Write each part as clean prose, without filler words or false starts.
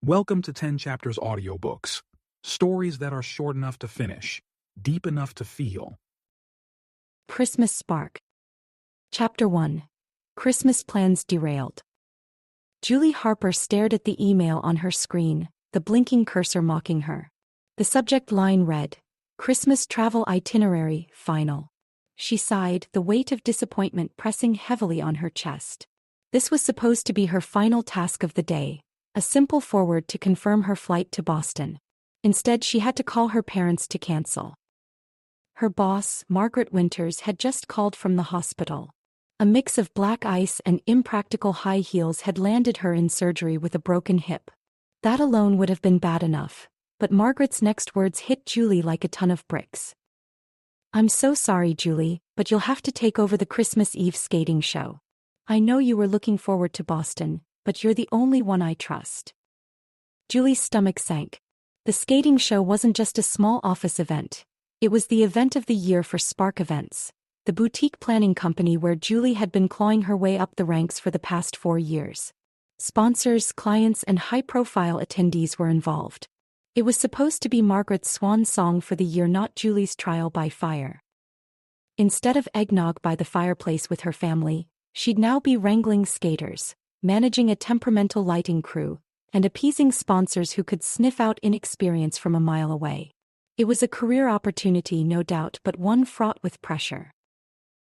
Welcome to 10 Chapters Audiobooks. Stories that are short enough to finish, deep enough to feel. Christmas Spark. Chapter 1. Christmas Plans Derailed. Julie Harper stared at the email on her screen, the blinking cursor mocking her. The subject line read, Christmas Travel Itinerary, Final. She sighed, the weight of disappointment pressing heavily on her chest. This was supposed to be her final task of the day, a simple forward to confirm her flight to Boston. Instead, she had to call her parents to cancel. Her boss, Margaret Winters, had just called from the hospital. A mix of black ice and impractical high heels had landed her in surgery with a broken hip. That alone would have been bad enough, but Margaret's next words hit Julie like a ton of bricks. "I'm so sorry, Julie, but you'll have to take over the Christmas Eve skating show. I know you were looking forward to Boston, but you're the only one I trust." Julie's stomach sank. The skating show wasn't just a small office event. It was the event of the year for Spark Events, the boutique planning company where Julie had been clawing her way up the ranks for the past 4 years. Sponsors, clients, and high-profile attendees were involved. It was supposed to be Margaret's swan song for the year, not Julie's trial by fire. Instead of eggnog by the fireplace with her family, she'd now be wrangling skaters, managing a temperamental lighting crew, and appeasing sponsors who could sniff out inexperience from a mile away. It was a career opportunity, no doubt, but one fraught with pressure.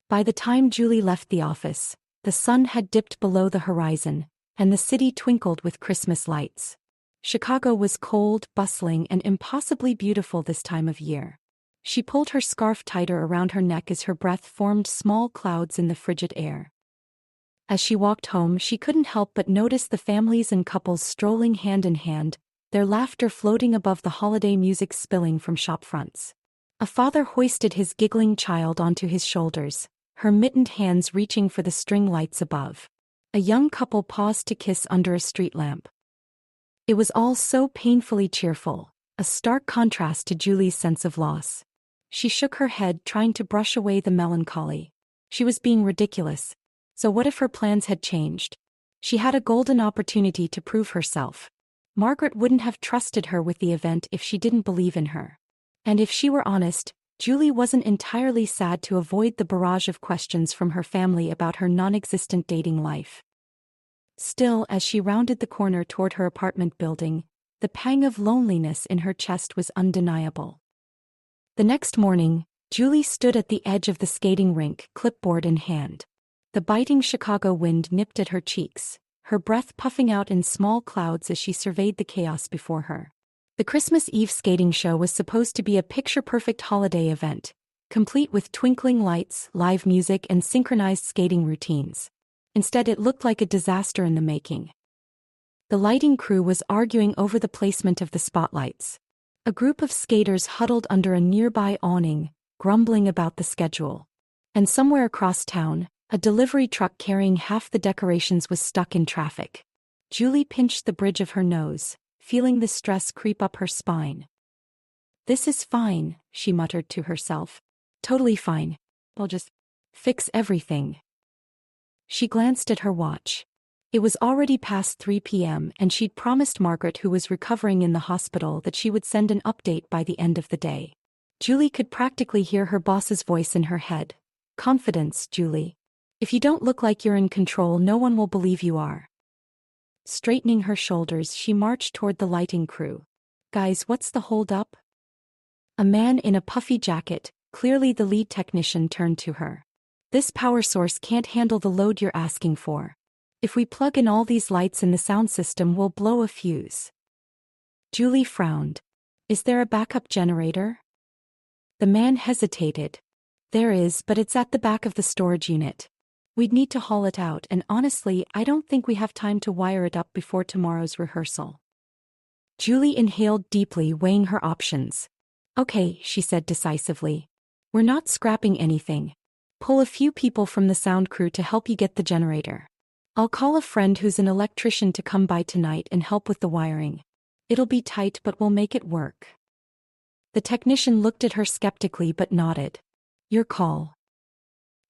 By the time Julie left the office, the sun had dipped below the horizon, and the city twinkled with Christmas lights. Chicago was cold, bustling, and impossibly beautiful this time of year. She pulled her scarf tighter around her neck as her breath formed small clouds in the frigid air. As she walked home, she couldn't help but notice the families and couples strolling hand in hand, their laughter floating above the holiday music spilling from shop fronts. A father hoisted his giggling child onto his shoulders, her mittened hands reaching for the string lights above. A young couple paused to kiss under a street lamp. It was all so painfully cheerful, a stark contrast to Julie's sense of loss. She shook her head, trying to brush away the melancholy. She was being ridiculous. So what if her plans had changed? She had a golden opportunity to prove herself. Margaret wouldn't have trusted her with the event if she didn't believe in her. And if she were honest, Julie wasn't entirely sad to avoid the barrage of questions from her family about her non-existent dating life. Still, as she rounded the corner toward her apartment building, the pang of loneliness in her chest was undeniable. The next morning, Julie stood at the edge of the skating rink, clipboard in hand. The biting Chicago wind nipped at her cheeks, her breath puffing out in small clouds as she surveyed the chaos before her. The Christmas Eve skating show was supposed to be a picture-perfect holiday event, complete with twinkling lights, live music, and synchronized skating routines. Instead, it looked like a disaster in the making. The lighting crew was arguing over the placement of the spotlights. A group of skaters huddled under a nearby awning, grumbling about the schedule. And somewhere across town, a delivery truck carrying half the decorations was stuck in traffic. Julie pinched the bridge of her nose, feeling the stress creep up her spine. "This is fine," she muttered to herself. "Totally fine. I'll just fix everything." She glanced at her watch. It was already past 3 p.m. and she'd promised Margaret, who was recovering in the hospital, that she would send an update by the end of the day. Julie could practically hear her boss's voice in her head. "Confidence, Julie. If you don't look like you're in control, no one will believe you are." Straightening her shoulders, she marched toward the lighting crew. "Guys, what's the hold-up?" A man in a puffy jacket, clearly the lead technician, turned to her. "This power source can't handle the load you're asking for. If we plug in all these lights in the sound system, we'll blow a fuse." Julie frowned. "Is there a backup generator?" The man hesitated. "There is, but it's at the back of the storage unit. We'd need to haul it out, and honestly, I don't think we have time to wire it up before tomorrow's rehearsal." Julie inhaled deeply, weighing her options. "Okay," she said decisively. "We're not scrapping anything. Pull a few people from the sound crew to help you get the generator. I'll call a friend who's an electrician to come by tonight and help with the wiring. It'll be tight, but we'll make it work." The technician looked at her skeptically but nodded. "Your call."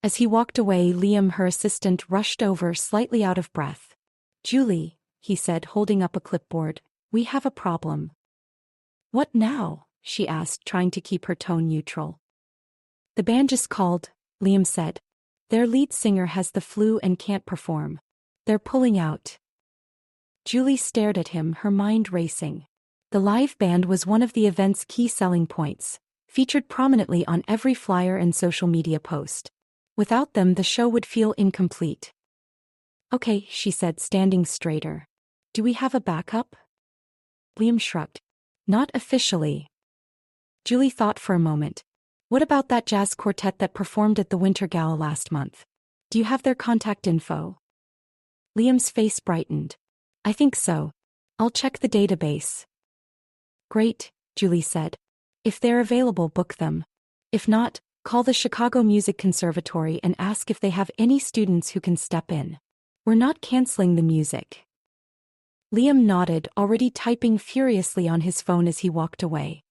As he walked away, Liam, her assistant, rushed over, slightly out of breath. "Julie," he said, holding up a clipboard, We have a problem. What now? She asked, trying to keep her tone neutral. The band just called, Liam said. Their lead singer has the flu and can't perform. They're pulling out. Julie stared at him, her mind racing. The live band was one of the event's key selling points, featured prominently on every flyer and social media post. Without them, the show would feel incomplete. Okay, she said, standing straighter. Do we have a backup? Liam shrugged. Not officially. Julie thought for a moment. What about that jazz quartet that performed at the Winter Gala last month? Do you have their contact info? Liam's face brightened. I think so. I'll check the database. Great, Julie said. If they're available, book them. If not, call the Chicago Music Conservatory and ask if they have any students who can step in. We're not canceling the music. Liam nodded, already typing furiously on his phone as he walked away.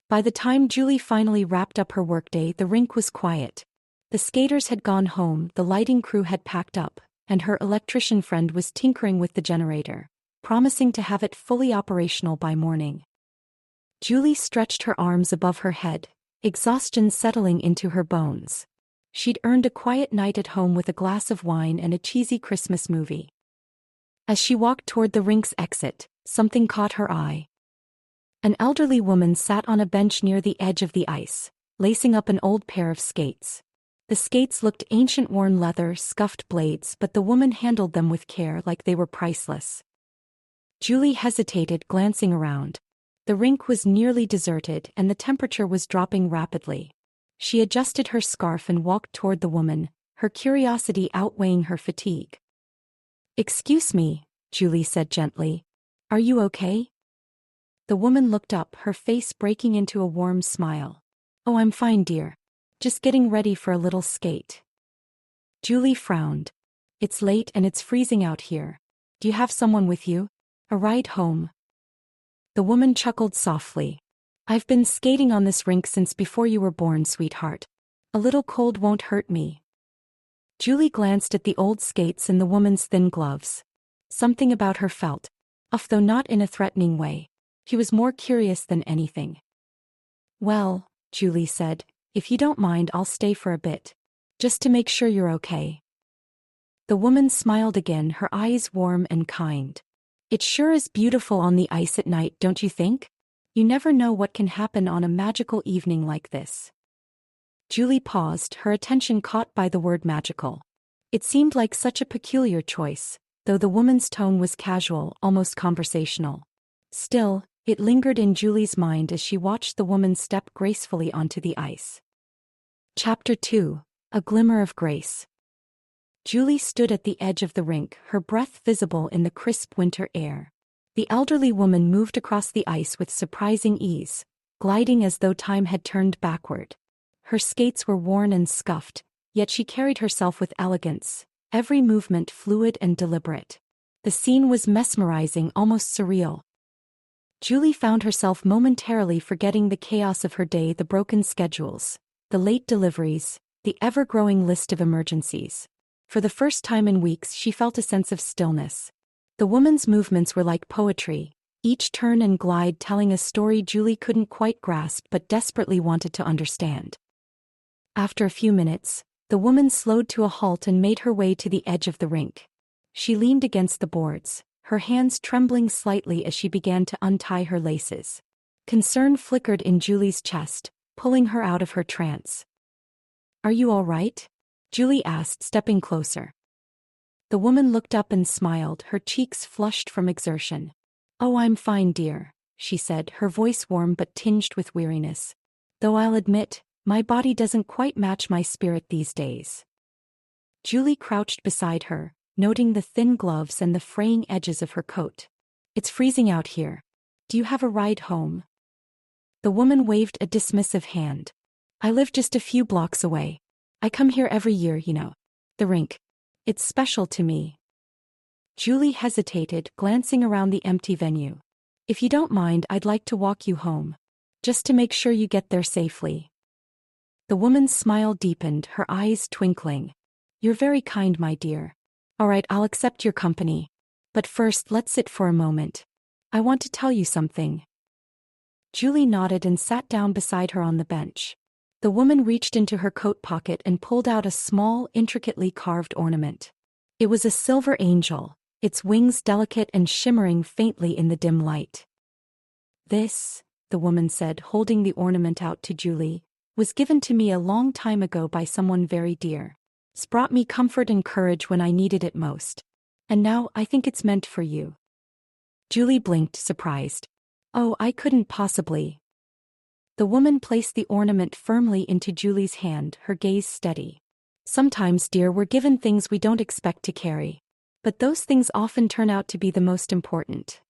By the time Julie finally wrapped up her workday, the rink was quiet. The skaters had gone home, the lighting crew had packed up, and her electrician friend was tinkering with the generator, promising to have it fully operational by morning. Julie stretched her arms above her head, exhaustion settling into her bones. She'd earned a quiet night at home with a glass of wine and a cheesy Christmas movie. As she walked toward the rink's exit, something caught her eye. An elderly woman sat on a bench near the edge of the ice, lacing up an old pair of skates. The skates looked ancient, worn leather, scuffed blades, but the woman handled them with care, like they were priceless. Julie hesitated, glancing around. The rink was nearly deserted and the temperature was dropping rapidly. She adjusted her scarf and walked toward the woman, her curiosity outweighing her fatigue. Excuse me, Julie said gently. Are you okay? The woman looked up, her face breaking into a warm smile. Oh, I'm fine, dear. Just getting ready for a little skate. Julie frowned. It's late and it's freezing out here. Do you have someone with you? A ride home? The woman chuckled softly. I've been skating on this rink since before you were born, sweetheart. A little cold won't hurt me. Julie glanced at the old skates and the woman's thin gloves. Something about her felt off, though not in a threatening way. He was more curious than anything. Well, Julie said, if you don't mind, I'll stay for a bit. Just to make sure you're okay. The woman smiled again, her eyes warm and kind. It sure is beautiful on the ice at night, don't you think? You never know what can happen on a magical evening like this. Julie paused, her attention caught by the word magical. It seemed like such a peculiar choice, though the woman's tone was casual, almost conversational. Still, it lingered in Julie's mind as she watched the woman step gracefully onto the ice. Chapter 2: A Glimmer of Grace. Julie stood at the edge of the rink, her breath visible in the crisp winter air. The elderly woman moved across the ice with surprising ease, gliding as though time had turned backward. Her skates were worn and scuffed, yet she carried herself with elegance, every movement fluid and deliberate. The scene was mesmerizing, almost surreal. Julie found herself momentarily forgetting the chaos of her day, the broken schedules, the late deliveries, the ever-growing list of emergencies. For the first time in weeks, she felt a sense of stillness. The woman's movements were like poetry, each turn and glide telling a story Julie couldn't quite grasp but desperately wanted to understand. After a few minutes, the woman slowed to a halt and made her way to the edge of the rink. She leaned against the boards, her hands trembling slightly as she began to untie her laces. Concern flickered in Julie's chest, pulling her out of her trance. Are you all right? Julie asked, stepping closer. The woman looked up and smiled, her cheeks flushed from exertion. Oh, I'm fine, dear, she said, her voice warm but tinged with weariness. Though I'll admit, my body doesn't quite match my spirit these days. Julie crouched beside her, noting the thin gloves and the fraying edges of her coat. It's freezing out here. Do you have a ride home? The woman waved a dismissive hand. I live just a few blocks away. I come here every year, you know. The rink. It's special to me. Julie hesitated, glancing around the empty venue. If you don't mind, I'd like to walk you home. Just to make sure you get there safely. The woman's smile deepened, her eyes twinkling. You're very kind, my dear. All right, I'll accept your company. But first, let's sit for a moment. I want to tell you something. Julie nodded and sat down beside her on the bench. The woman reached into her coat pocket and pulled out a small, intricately carved ornament. It was a silver angel, its wings delicate and shimmering faintly in the dim light. This, the woman said, holding the ornament out to Julie, was given to me a long time ago by someone very dear. It's brought me comfort and courage when I needed it most. And now I think it's meant for you. Julie blinked, surprised. Oh, I couldn't possibly. The woman placed the ornament firmly into Julie's hand, her gaze steady. Sometimes, dear, we're given things we don't expect to carry. But those things often turn out to be the most important.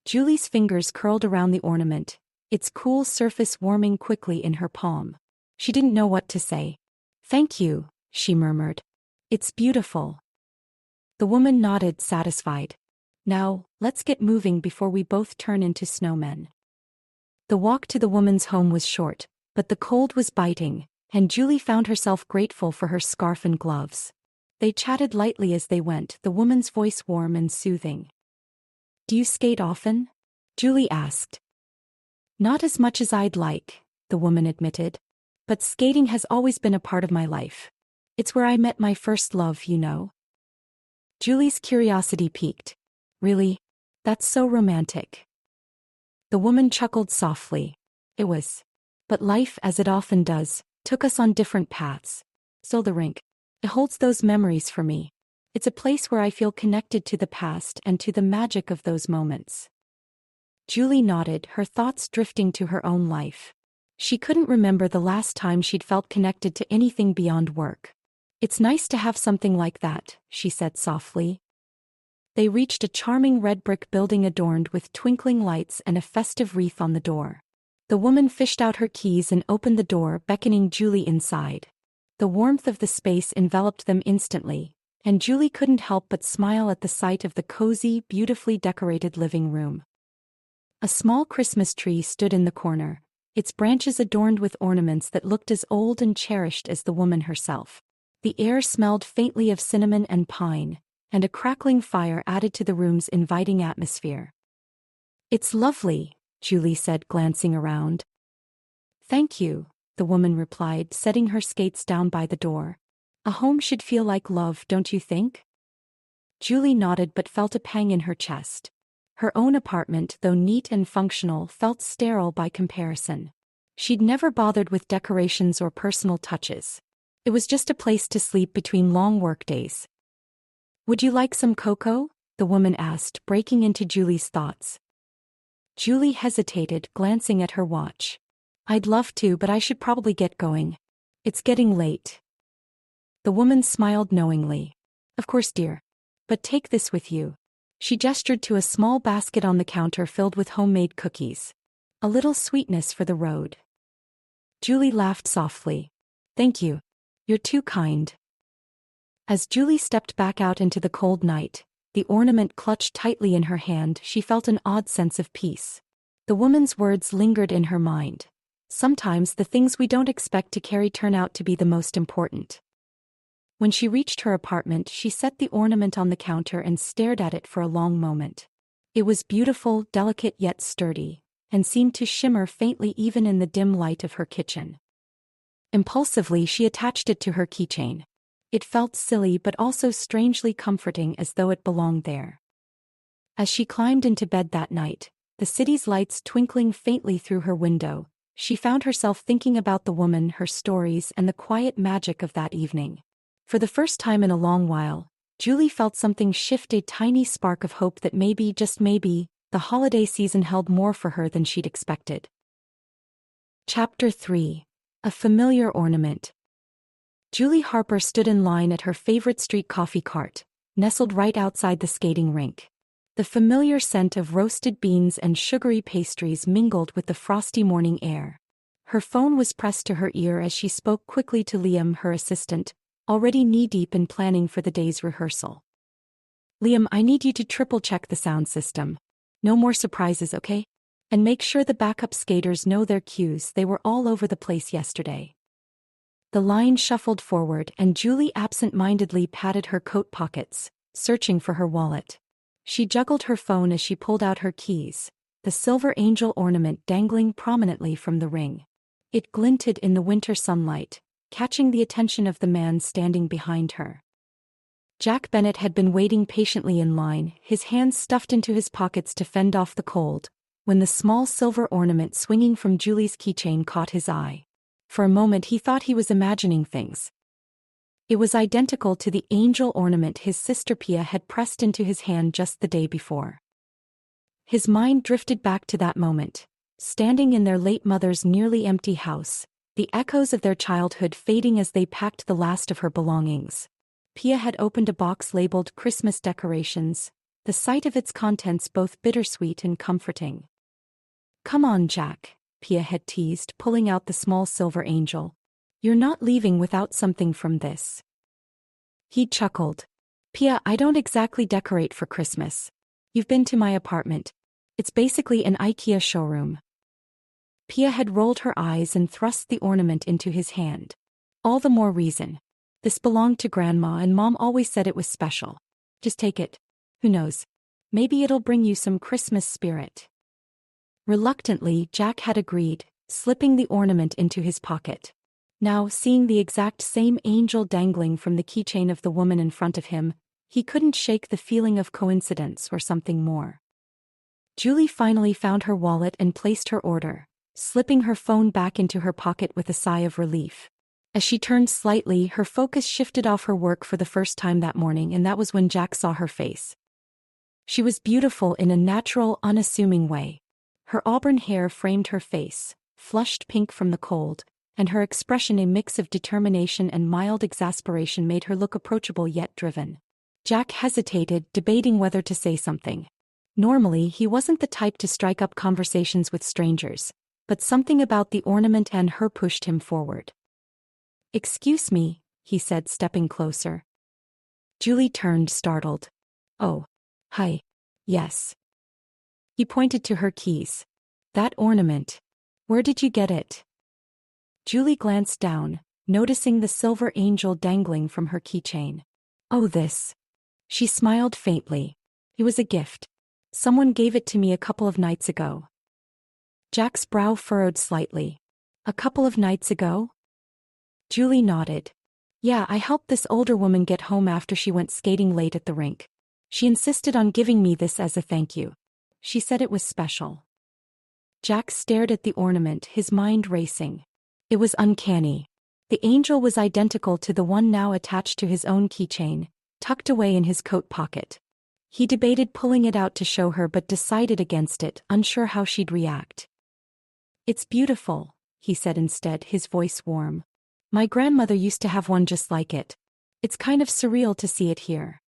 Julie's fingers curled around the ornament, its cool surface warming quickly in her palm. She didn't know what to say. Thank you, she murmured. It's beautiful. The woman nodded, satisfied. Now, let's get moving before we both turn into snowmen. The walk to the woman's home was short, but the cold was biting, and Julie found herself grateful for her scarf and gloves. They chatted lightly as they went, the woman's voice warm and soothing. Do you skate often? Julie asked. Not as much as I'd like, the woman admitted. But skating has always been a part of my life. It's where I met my first love, you know. Julie's curiosity piqued. Really? That's so romantic. The woman chuckled softly. It was. But life, as it often does, took us on different paths. So the rink. It holds those memories for me. It's a place where I feel connected to the past and to the magic of those moments. Julie nodded, her thoughts drifting to her own life. She couldn't remember the last time she'd felt connected to anything beyond work. It's nice to have something like that, she said softly. They reached a charming red brick building adorned with twinkling lights and a festive wreath on the door. The woman fished out her keys and opened the door, beckoning Julie inside. The warmth of the space enveloped them instantly, and Julie couldn't help but smile at the sight of the cozy, beautifully decorated living room. A small Christmas tree stood in the corner, its branches adorned with ornaments that looked as old and cherished as the woman herself. The air smelled faintly of cinnamon and pine, and a crackling fire added to the room's inviting atmosphere. It's lovely, Julie said, glancing around. Thank you, the woman replied, setting her skates down by the door. A home should feel like love, don't you think? Julie nodded but felt a pang in her chest. Her own apartment, though neat and functional, felt sterile by comparison. She'd never bothered with decorations or personal touches. It was just a place to sleep between long workdays. Would you like some cocoa? The woman asked, breaking into Julie's thoughts. Julie hesitated, glancing at her watch. I'd love to, but I should probably get going. It's getting late. The woman smiled knowingly. Of course, dear. But take this with you. She gestured to a small basket on the counter filled with homemade cookies. A little sweetness for the road. Julie laughed softly. Thank you. You're too kind. As Julie stepped back out into the cold night, the ornament clutched tightly in her hand, she felt an odd sense of peace. The woman's words lingered in her mind. Sometimes the things we don't expect to carry turn out to be the most important. When she reached her apartment, she set the ornament on the counter and stared at it for a long moment. It was beautiful, delicate yet sturdy, and seemed to shimmer faintly even in the dim light of her kitchen. Impulsively, she attached it to her keychain. It felt silly but also strangely comforting, as though it belonged there. As she climbed into bed that night, the city's lights twinkling faintly through her window, she found herself thinking about the woman, her stories, and the quiet magic of that evening. For the first time in a long while, Julie felt something shift, a tiny spark of hope that maybe, just maybe, the holiday season held more for her than she'd expected. Chapter 3. A Familiar Ornament. Julie Harper stood in line at her favorite street coffee cart, nestled right outside the skating rink. The familiar scent of roasted beans and sugary pastries mingled with the frosty morning air. Her phone was pressed to her ear as she spoke quickly to Liam, her assistant, already knee-deep in planning for the day's rehearsal. Liam, I need you to triple-check the sound system. No more surprises, okay? And make sure the backup skaters know their cues, they were all over the place yesterday. The line shuffled forward and Julie absent-mindedly patted her coat pockets, searching for her wallet. She juggled her phone as she pulled out her keys, the silver angel ornament dangling prominently from the ring. It glinted in the winter sunlight, catching the attention of the man standing behind her. Jack Bennett had been waiting patiently in line, his hands stuffed into his pockets to fend off the cold, when the small silver ornament swinging from Julie's keychain caught his eye. For a moment he thought he was imagining things. It was identical to the angel ornament his sister Pia had pressed into his hand just the day before. His mind drifted back to that moment, standing in their late mother's nearly empty house, the echoes of their childhood fading as they packed the last of her belongings. Pia had opened a box labeled Christmas decorations, the sight of its contents both bittersweet and comforting. "Come on, Jack," Pia had teased, pulling out the small silver angel. "You're not leaving without something from this." He chuckled. "Pia, I don't exactly decorate for Christmas. You've been to my apartment. It's basically an IKEA showroom." Pia had rolled her eyes and thrust the ornament into his hand. "All the more reason. This belonged to Grandma and Mom always said it was special. Just take it. Who knows? Maybe it'll bring you some Christmas spirit." Reluctantly, Jack had agreed, slipping the ornament into his pocket. Now, seeing the exact same angel dangling from the keychain of the woman in front of him, he couldn't shake the feeling of coincidence or something more. Julie finally found her wallet and placed her order, slipping her phone back into her pocket with a sigh of relief. As she turned slightly, her focus shifted off her work for the first time that morning, and that was when Jack saw her face. She was beautiful in a natural, unassuming way. Her auburn hair framed her face, flushed pink from the cold, and her expression, a mix of determination and mild exasperation, made her look approachable yet driven. Jack hesitated, debating whether to say something. Normally, he wasn't the type to strike up conversations with strangers, but something about the ornament and her pushed him forward. "Excuse me," he said, stepping closer. Julie turned, startled. "Oh. Hi. Yes." He pointed to her keys. "That ornament. Where did you get it?" Julie glanced down, noticing the silver angel dangling from her keychain. "Oh, this." She smiled faintly. "It was a gift. Someone gave it to me a couple of nights ago." Jack's brow furrowed slightly. "A couple of nights ago?" Julie nodded. "Yeah, I helped this older woman get home after she went skating late at the rink. She insisted on giving me this as a thank you. She said it was special." Jack stared at the ornament, his mind racing. It was uncanny. The angel was identical to the one now attached to his own keychain, tucked away in his coat pocket. He debated pulling it out to show her but decided against it, unsure how she'd react. "It's beautiful," he said instead, his voice warm. "My grandmother used to have one just like it. It's kind of surreal to see it here."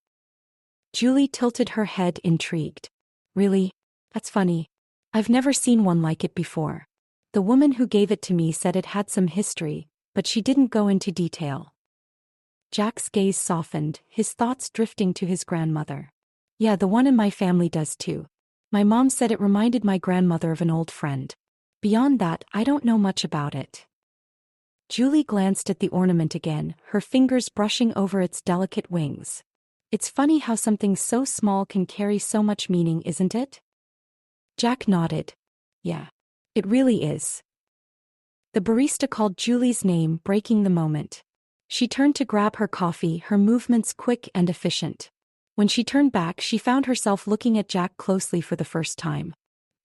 Julie tilted her head, intrigued. "Really? That's funny. I've never seen one like it before. The woman who gave it to me said it had some history, but she didn't go into detail." Jack's gaze softened, his thoughts drifting to his grandmother. "Yeah, the one in my family does too. My mom said it reminded my grandmother of an old friend. Beyond that, I don't know much about it." Julie glanced at the ornament again, her fingers brushing over its delicate wings. "It's funny how something so small can carry so much meaning, isn't it?" Jack nodded. "Yeah, it really is." The barista called Julie's name, breaking the moment. She turned to grab her coffee, her movements quick and efficient. When she turned back, she found herself looking at Jack closely for the first time.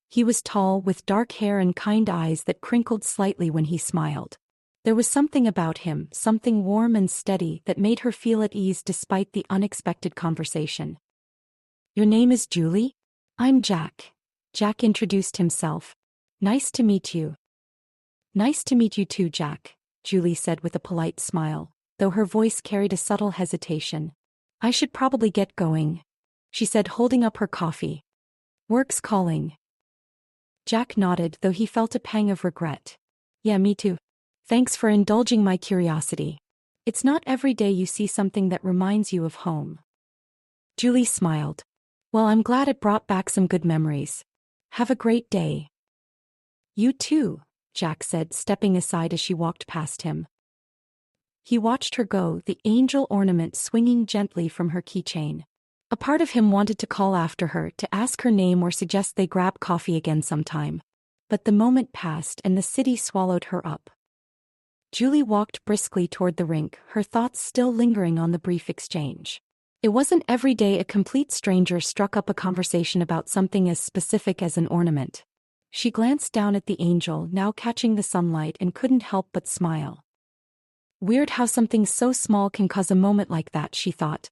He was tall, with dark hair and kind eyes that crinkled slightly when he smiled. There was something about him, something warm and steady, that made her feel at ease despite the unexpected conversation. "Your name is Julie?" "I'm Jack." Jack introduced himself. "Nice to meet you." "Nice to meet you too, Jack," Julie said with a polite smile, though her voice carried a subtle hesitation. "I should probably get going," she said, holding up her coffee. "Work's calling." Jack nodded, though he felt a pang of regret. "Yeah, me too. Thanks for indulging my curiosity. It's not every day you see something that reminds you of home." Julie smiled. "Well, I'm glad it brought back some good memories. Have a great day." "You too," Jack said, stepping aside as she walked past him. He watched her go, the angel ornament swinging gently from her keychain. A part of him wanted to call after her to ask her name or suggest they grab coffee again sometime. But the moment passed and the city swallowed her up. Julie walked briskly toward the rink, her thoughts still lingering on the brief exchange. It wasn't every day a complete stranger struck up a conversation about something as specific as an ornament. She glanced down at the angel, now catching the sunlight, and couldn't help but smile. Weird how something so small can cause a moment like that, she thought.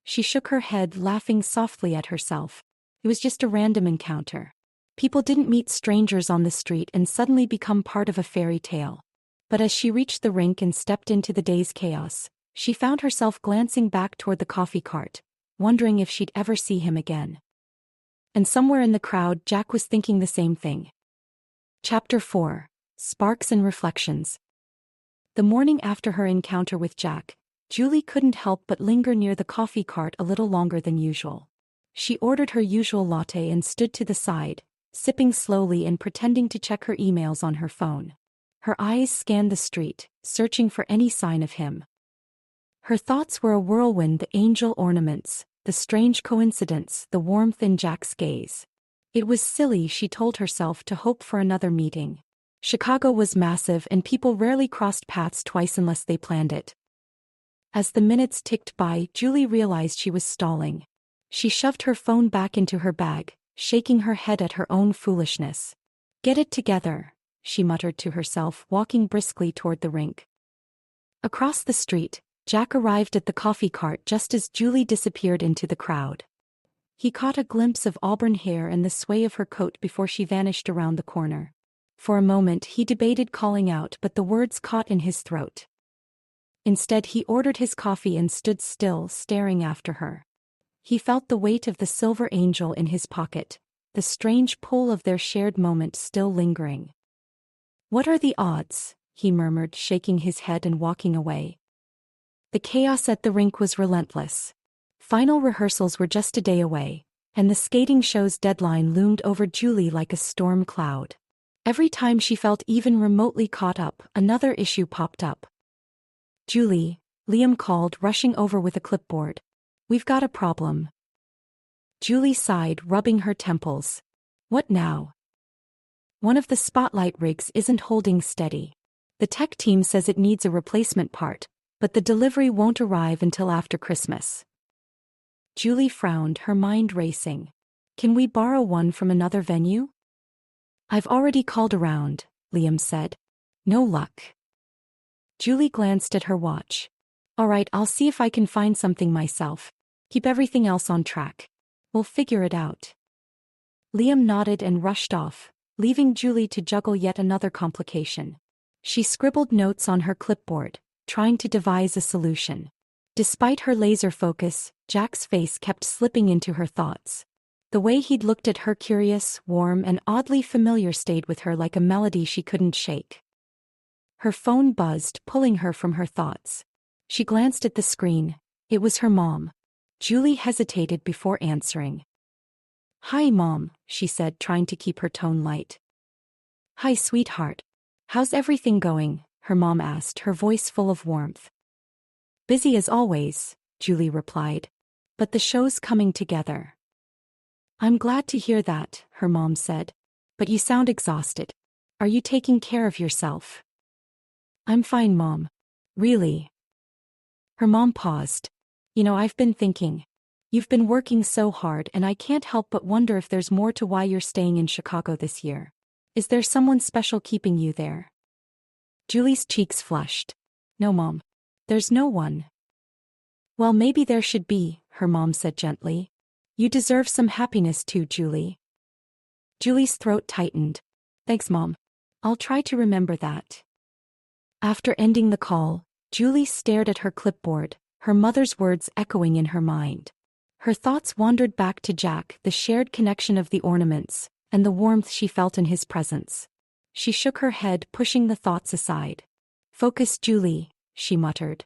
She shook her head, laughing softly at herself. It was just a random encounter. People didn't meet strangers on the street and suddenly become part of a fairy tale. But as she reached the rink and stepped into the day's chaos, she found herself glancing back toward the coffee cart, wondering if she'd ever see him again. And somewhere in the crowd, Jack was thinking the same thing. Chapter 4. Sparks and Reflections. The morning after her encounter with Jack, Julie couldn't help but linger near the coffee cart a little longer than usual. She ordered her usual latte and stood to the side, sipping slowly and pretending to check her emails on her phone. Her eyes scanned the street, searching for any sign of him. Her thoughts were a whirlwind: the angel ornaments, the strange coincidence, the warmth in Jack's gaze. It was silly, she told herself, to hope for another meeting. Chicago was massive and people rarely crossed paths twice unless they planned it. As the minutes ticked by, Julie realized she was stalling. She shoved her phone back into her bag, shaking her head at her own foolishness. "Get it together," she muttered to herself, walking briskly toward the rink. Across the street, Jack arrived at the coffee cart just as Julie disappeared into the crowd. He caught a glimpse of auburn hair and the sway of her coat before she vanished around the corner. For a moment he debated calling out, but the words caught in his throat. Instead, he ordered his coffee and stood still, staring after her. He felt the weight of the silver angel in his pocket, the strange pull of their shared moment still lingering. "What are the odds?" he murmured, shaking his head and walking away. The chaos at the rink was relentless. Final rehearsals were just a day away, and the skating show's deadline loomed over Julie like a storm cloud. Every time she felt even remotely caught up, another issue popped up. "Julie," Liam called, rushing over with a clipboard. "We've got a problem." Julie sighed, rubbing her temples. "What now?" "One of the spotlight rigs isn't holding steady. The tech team says it needs a replacement part, but the delivery won't arrive until after Christmas." Julie frowned, her mind racing. "Can we borrow one from another venue?" "I've already called around," Liam said. "No luck." Julie glanced at her watch. "All right, I'll see if I can find something myself. Keep everything else on track. We'll figure it out." Liam nodded and rushed off, leaving Julie to juggle yet another complication. She scribbled notes on her clipboard, trying to devise a solution. Despite her laser focus, Jack's face kept slipping into her thoughts. The way he'd looked at her, curious, warm, and oddly familiar, stayed with her like a melody she couldn't shake. Her phone buzzed, pulling her from her thoughts. She glanced at the screen. It was her mom. Julie hesitated before answering. "Hi, Mom," she said, trying to keep her tone light. "Hi, sweetheart. How's everything going?" her mom asked, her voice full of warmth. "Busy as always," Julie replied. "But the show's coming together." "I'm glad to hear that," her mom said. "But you sound exhausted. Are you taking care of yourself?" "I'm fine, Mom. Really." Her mom paused. I've been thinking. You've been working so hard, and I can't help but wonder if there's more to why you're staying in Chicago this year. Is there someone special keeping you there?" Julie's cheeks flushed. "No, Mom. There's no one." "Well, maybe there should be," her mom said gently. "You deserve some happiness too, Julie." Julie's throat tightened. "Thanks, Mom. I'll try to remember that." After ending the call, Julie stared at her clipboard, her mother's words echoing in her mind. Her thoughts wandered back to Jack, the shared connection of the ornaments, and the warmth she felt in his presence. She shook her head, pushing the thoughts aside. "Focus, Julie," she muttered.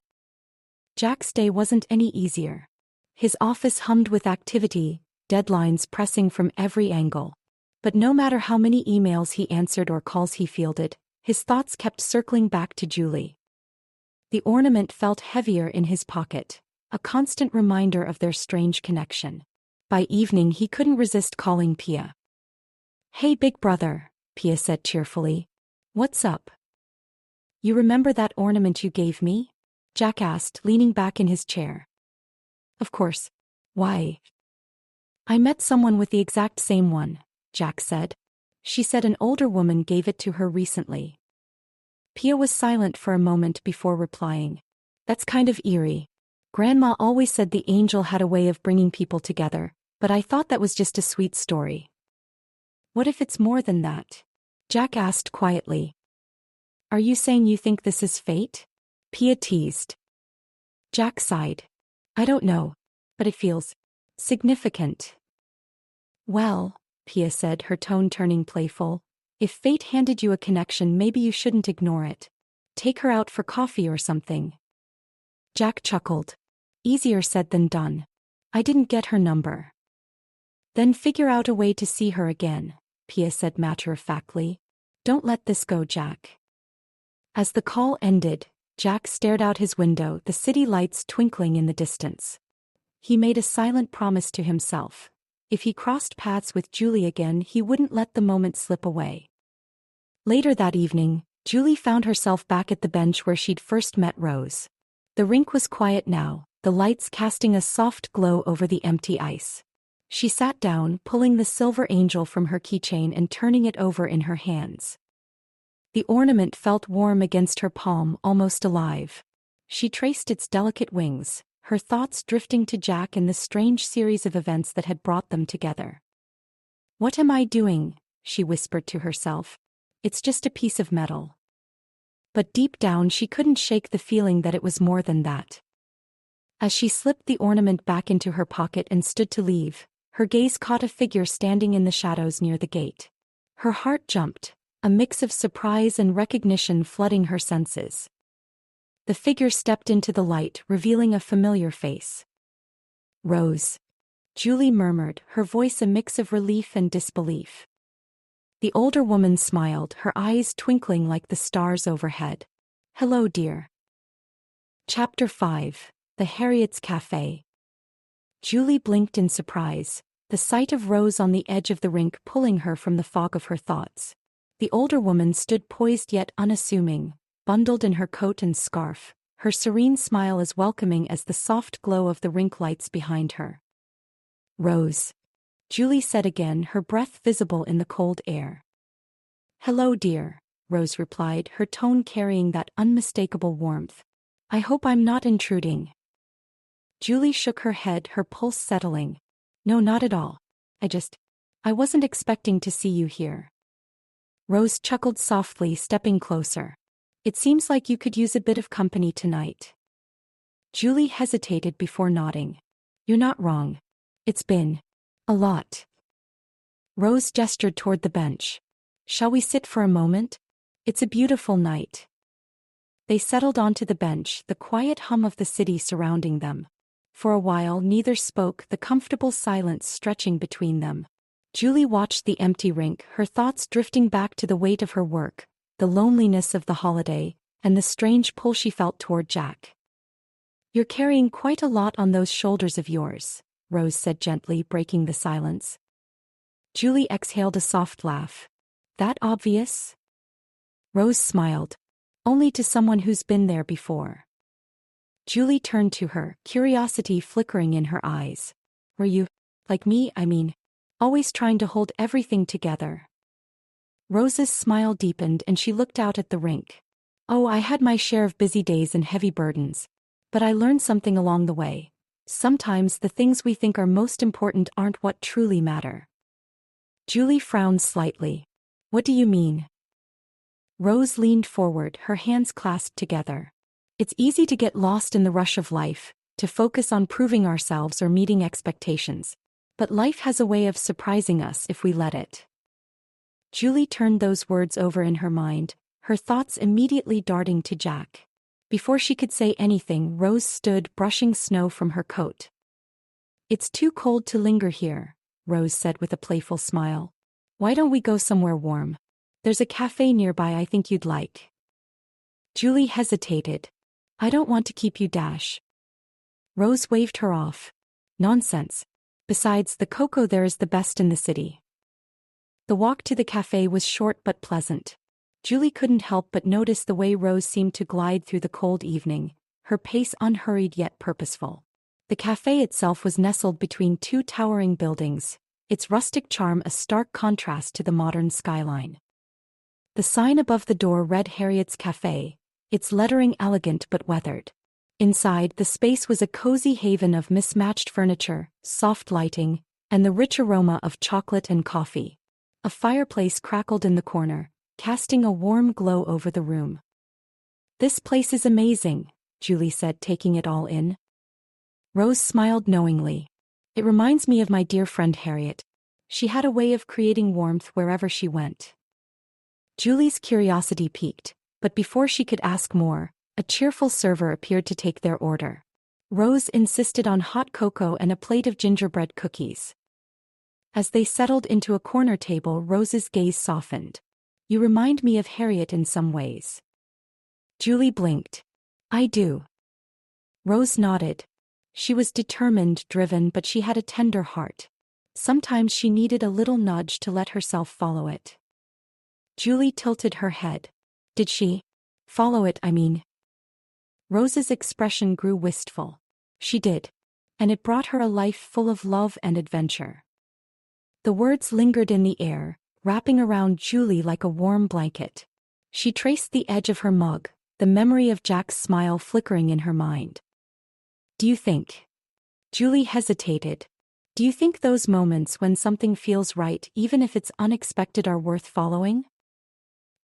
Jack's day wasn't any easier. His office hummed with activity, deadlines pressing from every angle. But no matter how many emails he answered or calls he fielded, his thoughts kept circling back to Julie. The ornament felt heavier in his pocket. a constant reminder of their strange connection. By evening he couldn't resist calling Pia. "Hey big brother," Pia said cheerfully. "What's up?" "You remember that ornament you gave me?" Jack asked, leaning back in his chair. "Of course. Why?" "I met someone with the exact same one," Jack said. "She said an older woman gave it to her recently." Pia was silent for a moment before replying. "That's kind of eerie. Grandma always said the angel had a way of bringing people together, but I thought that was just a sweet story." "What if it's more than that?" Jack asked quietly. "Are you saying you think this is fate?" Pia teased. Jack sighed. "I don't know, but it feels significant." "Well," Pia said, her tone turning playful, "if fate handed you a connection, maybe you shouldn't ignore it. Take her out for coffee or something." Jack chuckled. "Easier said than done. I didn't get her number." "Then figure out a way to see her again," Pia said matter-of-factly. "Don't let this go, Jack." As the call ended, Jack stared out his window, the city lights twinkling in the distance. He made a silent promise to himself. If he crossed paths with Julie again, he wouldn't let the moment slip away. Later that evening, Julie found herself back at the bench where she'd first met Rose. The rink was quiet now, the lights casting a soft glow over the empty ice. She sat down, pulling the silver angel from her keychain and turning it over in her hands. The ornament felt warm against her palm, almost alive. She traced its delicate wings, her thoughts drifting to Jack and the strange series of events that had brought them together. "What am I doing?" she whispered to herself. "It's just a piece of metal." But deep down she couldn't shake the feeling that it was more than that. As she slipped the ornament back into her pocket and stood to leave, her gaze caught a figure standing in the shadows near the gate. Her heart jumped, a mix of surprise and recognition flooding her senses. The figure stepped into the light, revealing a familiar face. "Rose," Julie murmured, her voice a mix of relief and disbelief. The older woman smiled, her eyes twinkling like the stars overhead. "Hello, dear." Chapter 5: The Harriet's Cafe. Julie blinked in surprise, the sight of Rose on the edge of the rink pulling her from the fog of her thoughts. The older woman stood poised yet unassuming, bundled in her coat and scarf, her serene smile as welcoming as the soft glow of the rink lights behind her. "Rose," Julie said again, her breath visible in the cold air. "Hello, dear," Rose replied, her tone carrying that unmistakable warmth. "I hope I'm not intruding." Julie shook her head, her pulse settling. "No, not at all. I wasn't expecting to see you here." Rose chuckled softly, stepping closer. "It seems like you could use a bit of company tonight." Julie hesitated before nodding. "You're not wrong. It's been a lot." Rose gestured toward the bench. "Shall we sit for a moment? It's a beautiful night." They settled onto the bench, the quiet hum of the city surrounding them. For a while neither spoke, the comfortable silence stretching between them. Julie watched the empty rink, her thoughts drifting back to the weight of her work, the loneliness of the holiday, and the strange pull she felt toward Jack. "You're carrying quite a lot on those shoulders of yours," Rose said gently, breaking the silence. Julie exhaled a soft laugh. "That obvious?" Rose smiled. "Only to someone who's been there before." Julie turned to her, curiosity flickering in her eyes. "Were you, like me, always trying to hold everything together?" Rose's smile deepened and she looked out at the rink. "Oh, I had my share of busy days and heavy burdens. But I learned something along the way. Sometimes the things we think are most important aren't what truly matter." Julie frowned slightly. "What do you mean?" Rose leaned forward, her hands clasped together. "It's easy to get lost in the rush of life, to focus on proving ourselves or meeting expectations. But life has a way of surprising us if we let it." Julie turned those words over in her mind, her thoughts immediately darting to Jack. Before she could say anything, Rose stood, brushing snow from her coat. "It's too cold to linger here," Rose said with a playful smile. "Why don't we go somewhere warm? There's a cafe nearby I think you'd like." Julie hesitated. "I don't want to keep you, Dash." Rose waved her off. Nonsense. Besides, the cocoa there is the best in the city. The walk to the cafe was short but pleasant. Julie couldn't help but notice the way Rose seemed to glide through the cold evening, her pace unhurried yet purposeful. The cafe itself was nestled between two towering buildings, its rustic charm a stark contrast to the modern skyline. The sign above the door read Harriet's Cafe, its lettering elegant but weathered. Inside, the space was a cozy haven of mismatched furniture, soft lighting, and the rich aroma of chocolate and coffee. A fireplace crackled in the corner, casting a warm glow over the room. "This place is amazing," Julie said, taking it all in. Rose smiled knowingly. "It reminds me of my dear friend Harriet. She had a way of creating warmth wherever she went." Julie's curiosity piqued, but before she could ask more, a cheerful server appeared to take their order. Rose insisted on hot cocoa and a plate of gingerbread cookies. As they settled into a corner table, Rose's gaze softened. "You remind me of Harriet in some ways." Julie blinked. "I do." Rose nodded. She was determined, driven, but she had a tender heart. Sometimes she needed a little nudge to let herself follow it. Julie tilted her head. "Did she? Follow it, I mean." Rose's expression grew wistful. "She did. And it brought her a life full of love and adventure." The words lingered in the air, wrapping around Julie like a warm blanket. She traced the edge of her mug, the memory of Jack's smile flickering in her mind. "Do you think?" Julie hesitated. "Do you think those moments when something feels right, even if it's unexpected, are worth following?"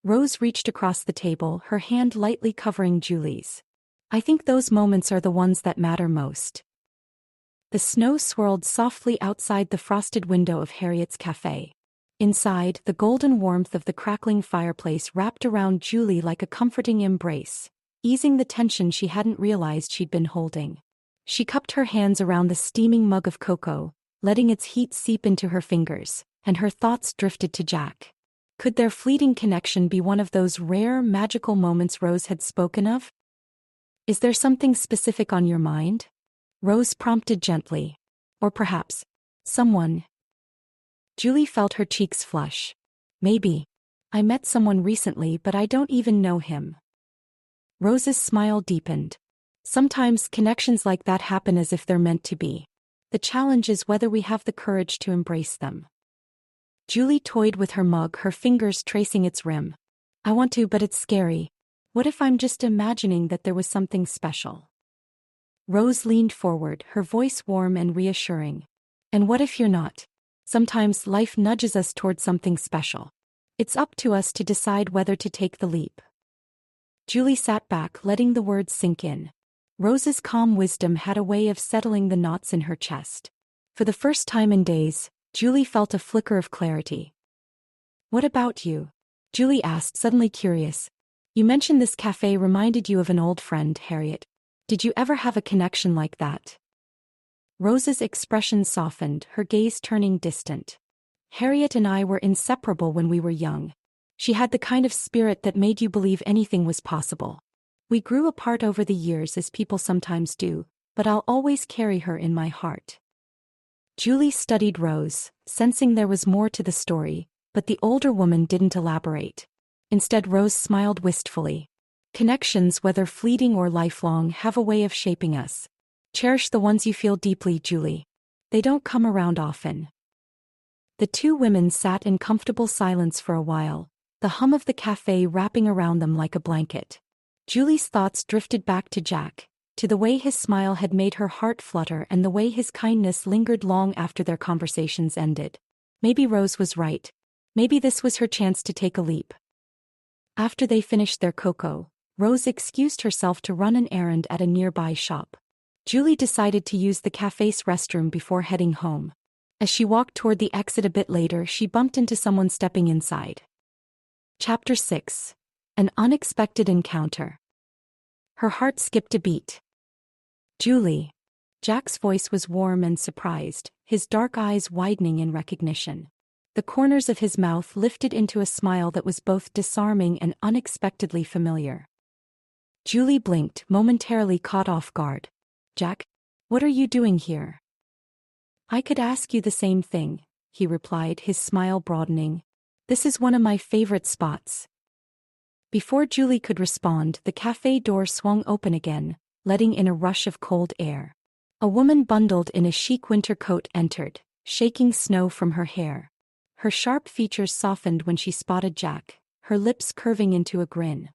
Rose reached across the table, her hand lightly covering Julie's. "I think those moments are the ones that matter most." The snow swirled softly outside the frosted window of Harriet's Cafe. Inside, the golden warmth of the crackling fireplace wrapped around Julie like a comforting embrace, easing the tension she hadn't realized she'd been holding. She cupped her hands around the steaming mug of cocoa, letting its heat seep into her fingers, and her thoughts drifted to Jack. Could their fleeting connection be one of those rare, magical moments Rose had spoken of? "Is there something specific on your mind?" Rose prompted gently. "Or perhaps, someone?" Julie felt her cheeks flush. "Maybe. I met someone recently, but I don't even know him." Rose's smile deepened. "Sometimes connections like that happen as if they're meant to be. The challenge is whether we have the courage to embrace them." Julie toyed with her mug, her fingers tracing its rim. "I want to, but it's scary. What if I'm just imagining that there was something special?" Rose leaned forward, her voice warm and reassuring. "And what if you're not? Sometimes life nudges us toward something special. It's up to us to decide whether to take the leap." Julie sat back, letting the words sink in. Rose's calm wisdom had a way of settling the knots in her chest. For the first time in days, Julie felt a flicker of clarity. "What about you?" Julie asked, suddenly curious. "You mentioned this cafe reminded you of an old friend, Harriet. Did you ever have a connection like that?" Rose's expression softened, her gaze turning distant. "Harriet and I were inseparable when we were young. She had the kind of spirit that made you believe anything was possible. We grew apart over the years, as people sometimes do, but I'll always carry her in my heart." Julie studied Rose, sensing there was more to the story, but the older woman didn't elaborate. Instead, Rose smiled wistfully. "Connections, whether fleeting or lifelong, have a way of shaping us. Cherish the ones you feel deeply, Julie. They don't come around often." The two women sat in comfortable silence for a while, the hum of the cafe wrapping around them like a blanket. Julie's thoughts drifted back to Jack, to the way his smile had made her heart flutter and the way his kindness lingered long after their conversations ended. Maybe Rose was right. Maybe this was her chance to take a leap. After they finished their cocoa, Rose excused herself to run an errand at a nearby shop. Julie decided to use the cafe's restroom before heading home. As she walked toward the exit a bit later, she bumped into someone stepping inside. Chapter 6. An Unexpected Encounter. Her heart skipped a beat. "Julie." Jack's voice was warm and surprised, his dark eyes widening in recognition. The corners of his mouth lifted into a smile that was both disarming and unexpectedly familiar. Julie blinked, momentarily caught off guard. "Jack? What are you doing here? I could ask you the same thing, he replied, his smile broadening. This is one of my favorite spots. Before Julie could respond, the cafe door swung open again, letting in a rush of cold air. A woman bundled in a chic winter coat entered, shaking snow from her hair. Her sharp features softened when she spotted Jack, her lips curving into a grin.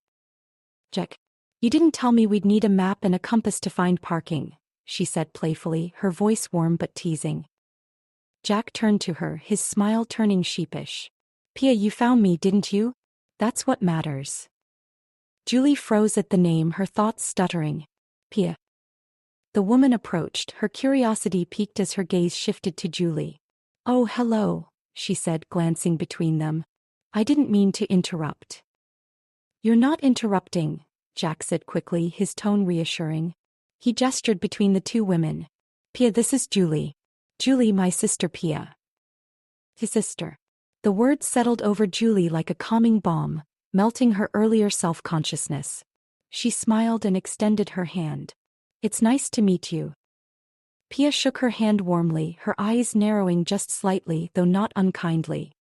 Jack, you didn't tell me we'd need a map and a compass to find parking, she said playfully, her voice warm but teasing. Jack turned to her, his smile turning sheepish. Pia, you found me, didn't you? That's what matters. Julie froze at the name, her thoughts stuttering. Pia. The woman approached, her curiosity piqued as her gaze shifted to Julie. Oh, hello, she said, glancing between them. I didn't mean to interrupt. You're not interrupting, Jack said quickly, his tone reassuring. He gestured between the two women. Pia, this is Julie. Julie, my sister Pia. His sister. The words settled over Julie like a calming balm, melting her earlier self-consciousness. She smiled and extended her hand. It's nice to meet you. Pia shook her hand warmly, her eyes narrowing just slightly, though not unkindly.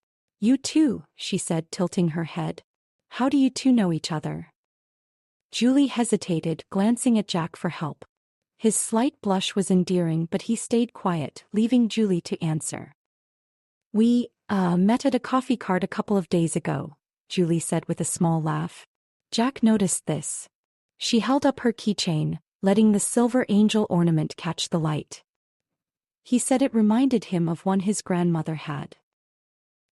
You too, she said, tilting her head. How do you two know each other? Julie hesitated, glancing at Jack for help. His slight blush was endearing, but he stayed quiet, leaving Julie to answer. We, met at a coffee cart a couple of days ago, Julie said with a small laugh. Jack noticed this. She held up her keychain, letting the silver angel ornament catch the light. He said it reminded him of one his grandmother had.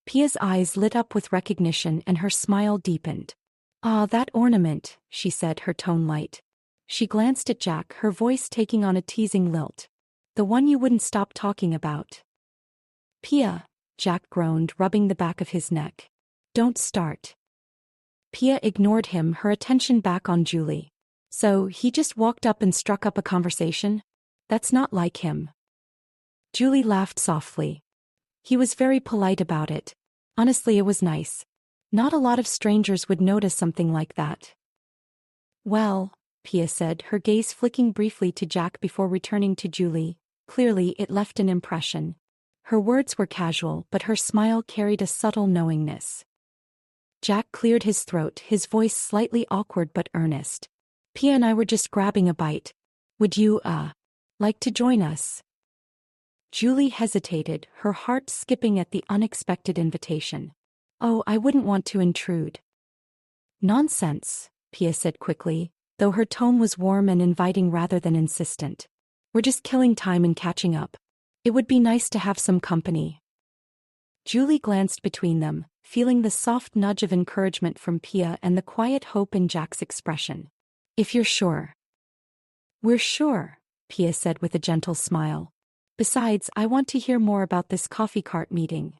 Pia's eyes lit up with recognition and her smile deepened. Ah, that ornament, she said, her tone light. She glanced at Jack, her voice taking on a teasing lilt. The one you wouldn't stop talking about. Pia, Jack groaned, rubbing the back of his neck. Don't start. Pia ignored him, her attention back on Julie. So, he just walked up and struck up a conversation? That's not like him. Julie laughed softly. He was very polite about it. Honestly, it was nice. Not a lot of strangers would notice something like that. Well, Pia said, her gaze flicking briefly to Jack before returning to Julie. Clearly, it left an impression. Her words were casual, but her smile carried a subtle knowingness. Jack cleared his throat, his voice slightly awkward but earnest. Pia and I were just grabbing a bite. Would you, like to join us? Julie hesitated, her heart skipping at the unexpected invitation. Oh, I wouldn't want to intrude. Nonsense, Pia said quickly, though her tone was warm and inviting rather than insistent. We're just killing time and catching up. It would be nice to have some company. Julie glanced between them, feeling the soft nudge of encouragement from Pia and the quiet hope in Jack's expression. If you're sure. We're sure, Pia said with a gentle smile. Besides, I want to hear more about this coffee cart meeting.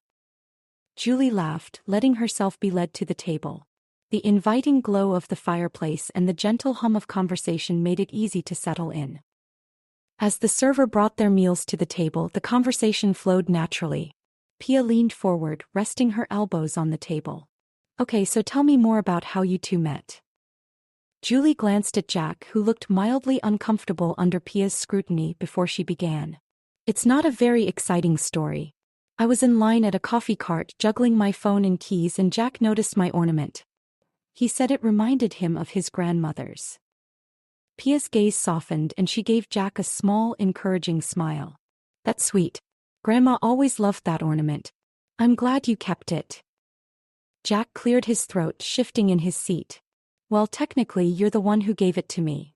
Julie laughed, letting herself be led to the table. The inviting glow of the fireplace and the gentle hum of conversation made it easy to settle in. As the server brought their meals to the table, the conversation flowed naturally. Pia leaned forward, resting her elbows on the table. Okay, so tell me more about how you two met. Julie glanced at Jack, who looked mildly uncomfortable under Pia's scrutiny before she began. It's not a very exciting story. I was in line at a coffee cart juggling my phone and keys and Jack noticed my ornament. He said it reminded him of his grandmother's. Pia's gaze softened and she gave Jack a small, encouraging smile. That's sweet. Grandma always loved that ornament. I'm glad you kept it. Jack cleared his throat, shifting in his seat. Well, technically, you're the one who gave it to me.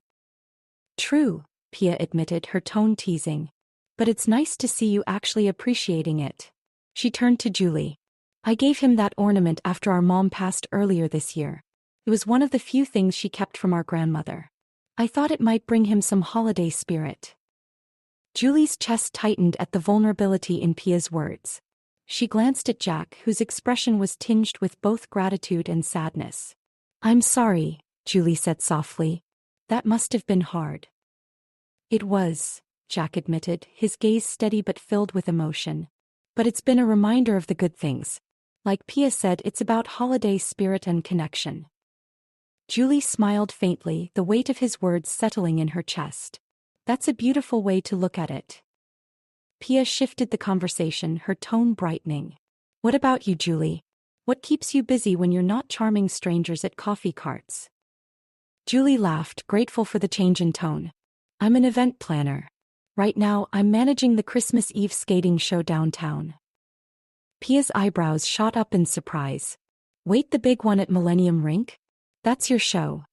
True, Pia admitted, her tone teasing. But it's nice to see you actually appreciating it. She turned to Julie. I gave him that ornament after our mom passed earlier this year. It was one of the few things she kept from our grandmother. I thought it might bring him some holiday spirit. Julie's chest tightened at the vulnerability in Pia's words. She glanced at Jack, whose expression was tinged with both gratitude and sadness. I'm sorry, Julie said softly. That must have been hard. It was, Jack admitted, his gaze steady but filled with emotion. But it's been a reminder of the good things. Like Pia said, it's about holiday spirit and connection. Julie smiled faintly, the weight of his words settling in her chest. That's a beautiful way to look at it. Pia shifted the conversation, her tone brightening. What about you, Julie? What keeps you busy when you're not charming strangers at coffee carts? Julie laughed, grateful for the change in tone. I'm an event planner. Right now, I'm managing the Christmas Eve skating show downtown. Pia's eyebrows shot up in surprise. Wait, the big one at Millennium Rink? That's your show.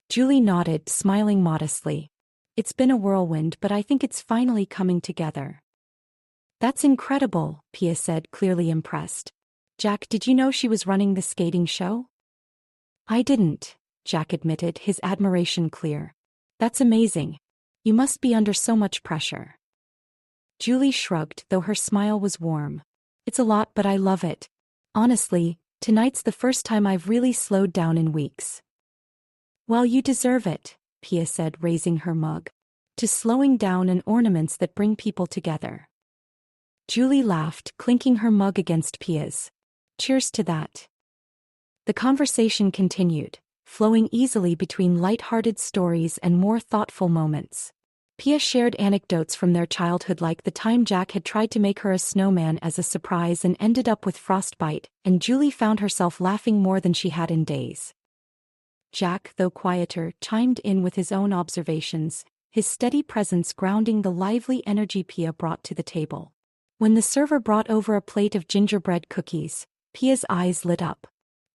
Julie nodded, smiling modestly. It's been a whirlwind, but I think it's finally coming together. That's incredible, Pia said, clearly impressed. Jack, did you know she was running the skating show? I didn't, Jack admitted, his admiration clear. That's amazing. You must be under so much pressure. Julie shrugged, though her smile was warm. It's a lot, but I love it. Honestly, tonight's the first time I've really slowed down in weeks. Well, you deserve it, Pia said, raising her mug. To slowing down and ornaments that bring people together. Julie laughed, clinking her mug against Pia's. Cheers to that. The conversation continued, flowing easily between light-hearted stories and more thoughtful moments. Pia shared anecdotes from their childhood, like the time Jack had tried to make her a snowman as a surprise and ended up with frostbite, and Julie found herself laughing more than she had in days. Jack, though quieter, chimed in with his own observations, his steady presence grounding the lively energy Pia brought to the table. When the server brought over a plate of gingerbread cookies, Pia's eyes lit up.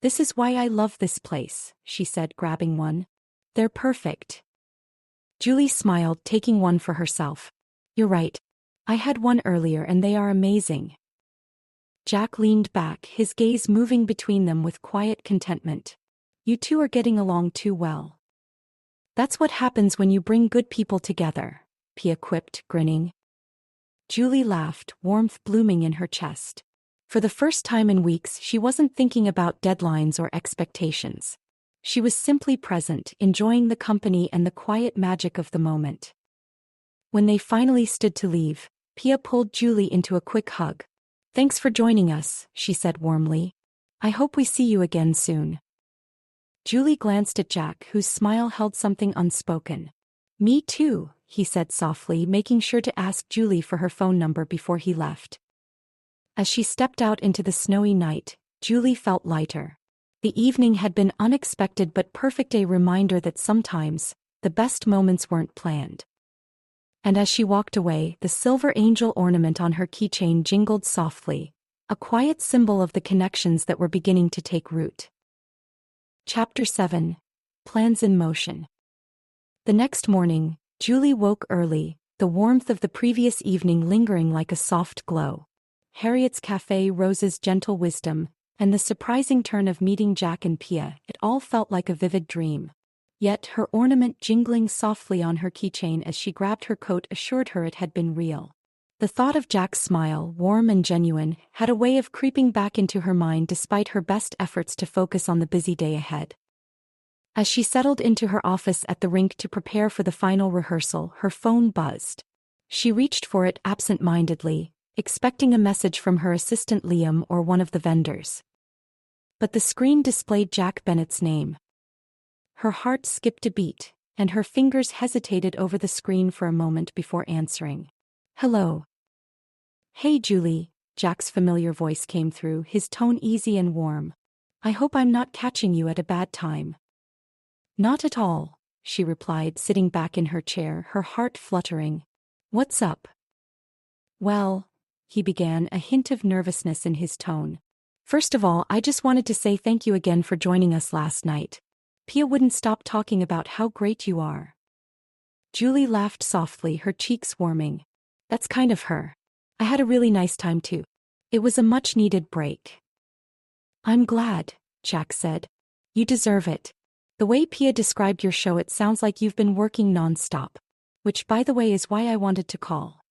This is why I love this place, she said, grabbing one. They're perfect. Julie smiled, taking one for herself. You're right. I had one earlier and they are amazing. Jack leaned back, his gaze moving between them with quiet contentment. You two are getting along too well. That's what happens when you bring good people together, Pia quipped, grinning. Julie laughed, warmth blooming in her chest. For the first time in weeks, she wasn't thinking about deadlines or expectations. She was simply present, enjoying the company and the quiet magic of the moment. When they finally stood to leave, Pia pulled Julie into a quick hug. Thanks for joining us, she said warmly. I hope we see you again soon. Julie glanced at Jack, whose smile held something unspoken. Me too, he said softly, making sure to ask Julie for her phone number before he left. As she stepped out into the snowy night, Julie felt lighter. The evening had been unexpected but perfect, a reminder that sometimes, the best moments weren't planned. And as she walked away, the silver angel ornament on her keychain jingled softly, a quiet symbol of the connections that were beginning to take root. Chapter 7. Plans in Motion. The next morning, Julie woke early, the warmth of the previous evening lingering like a soft glow. Harriet's cafe, Rose's gentle wisdom, and the surprising turn of meeting Jack and Pia, it all felt like a vivid dream. Yet her ornament jingling softly on her keychain as she grabbed her coat assured her it had been real. The thought of Jack's smile, warm and genuine, had a way of creeping back into her mind despite her best efforts to focus on the busy day ahead. As she settled into her office at the rink to prepare for the final rehearsal, her phone buzzed. She reached for it absent-mindedly, expecting a message from her assistant Liam or one of the vendors. But the screen displayed Jack Bennett's name. Her heart skipped a beat, and her fingers hesitated over the screen for a moment before answering. Hello. Hey Julie, Jack's familiar voice came through, his tone easy and warm. I hope I'm not catching you at a bad time. Not at all, she replied, sitting back in her chair, her heart fluttering. What's up? Well, he began, a hint of nervousness in his tone. First of all, I just wanted to say thank you again for joining us last night. Pia wouldn't stop talking about how great you are. Julie laughed softly, her cheeks warming. That's kind of her. I had a really nice time too. It was a much-needed break. I'm glad, Jack said. You deserve it. The way Pia described your show, it sounds like you've been working non-stop. Which, by the way, is why I wanted to call.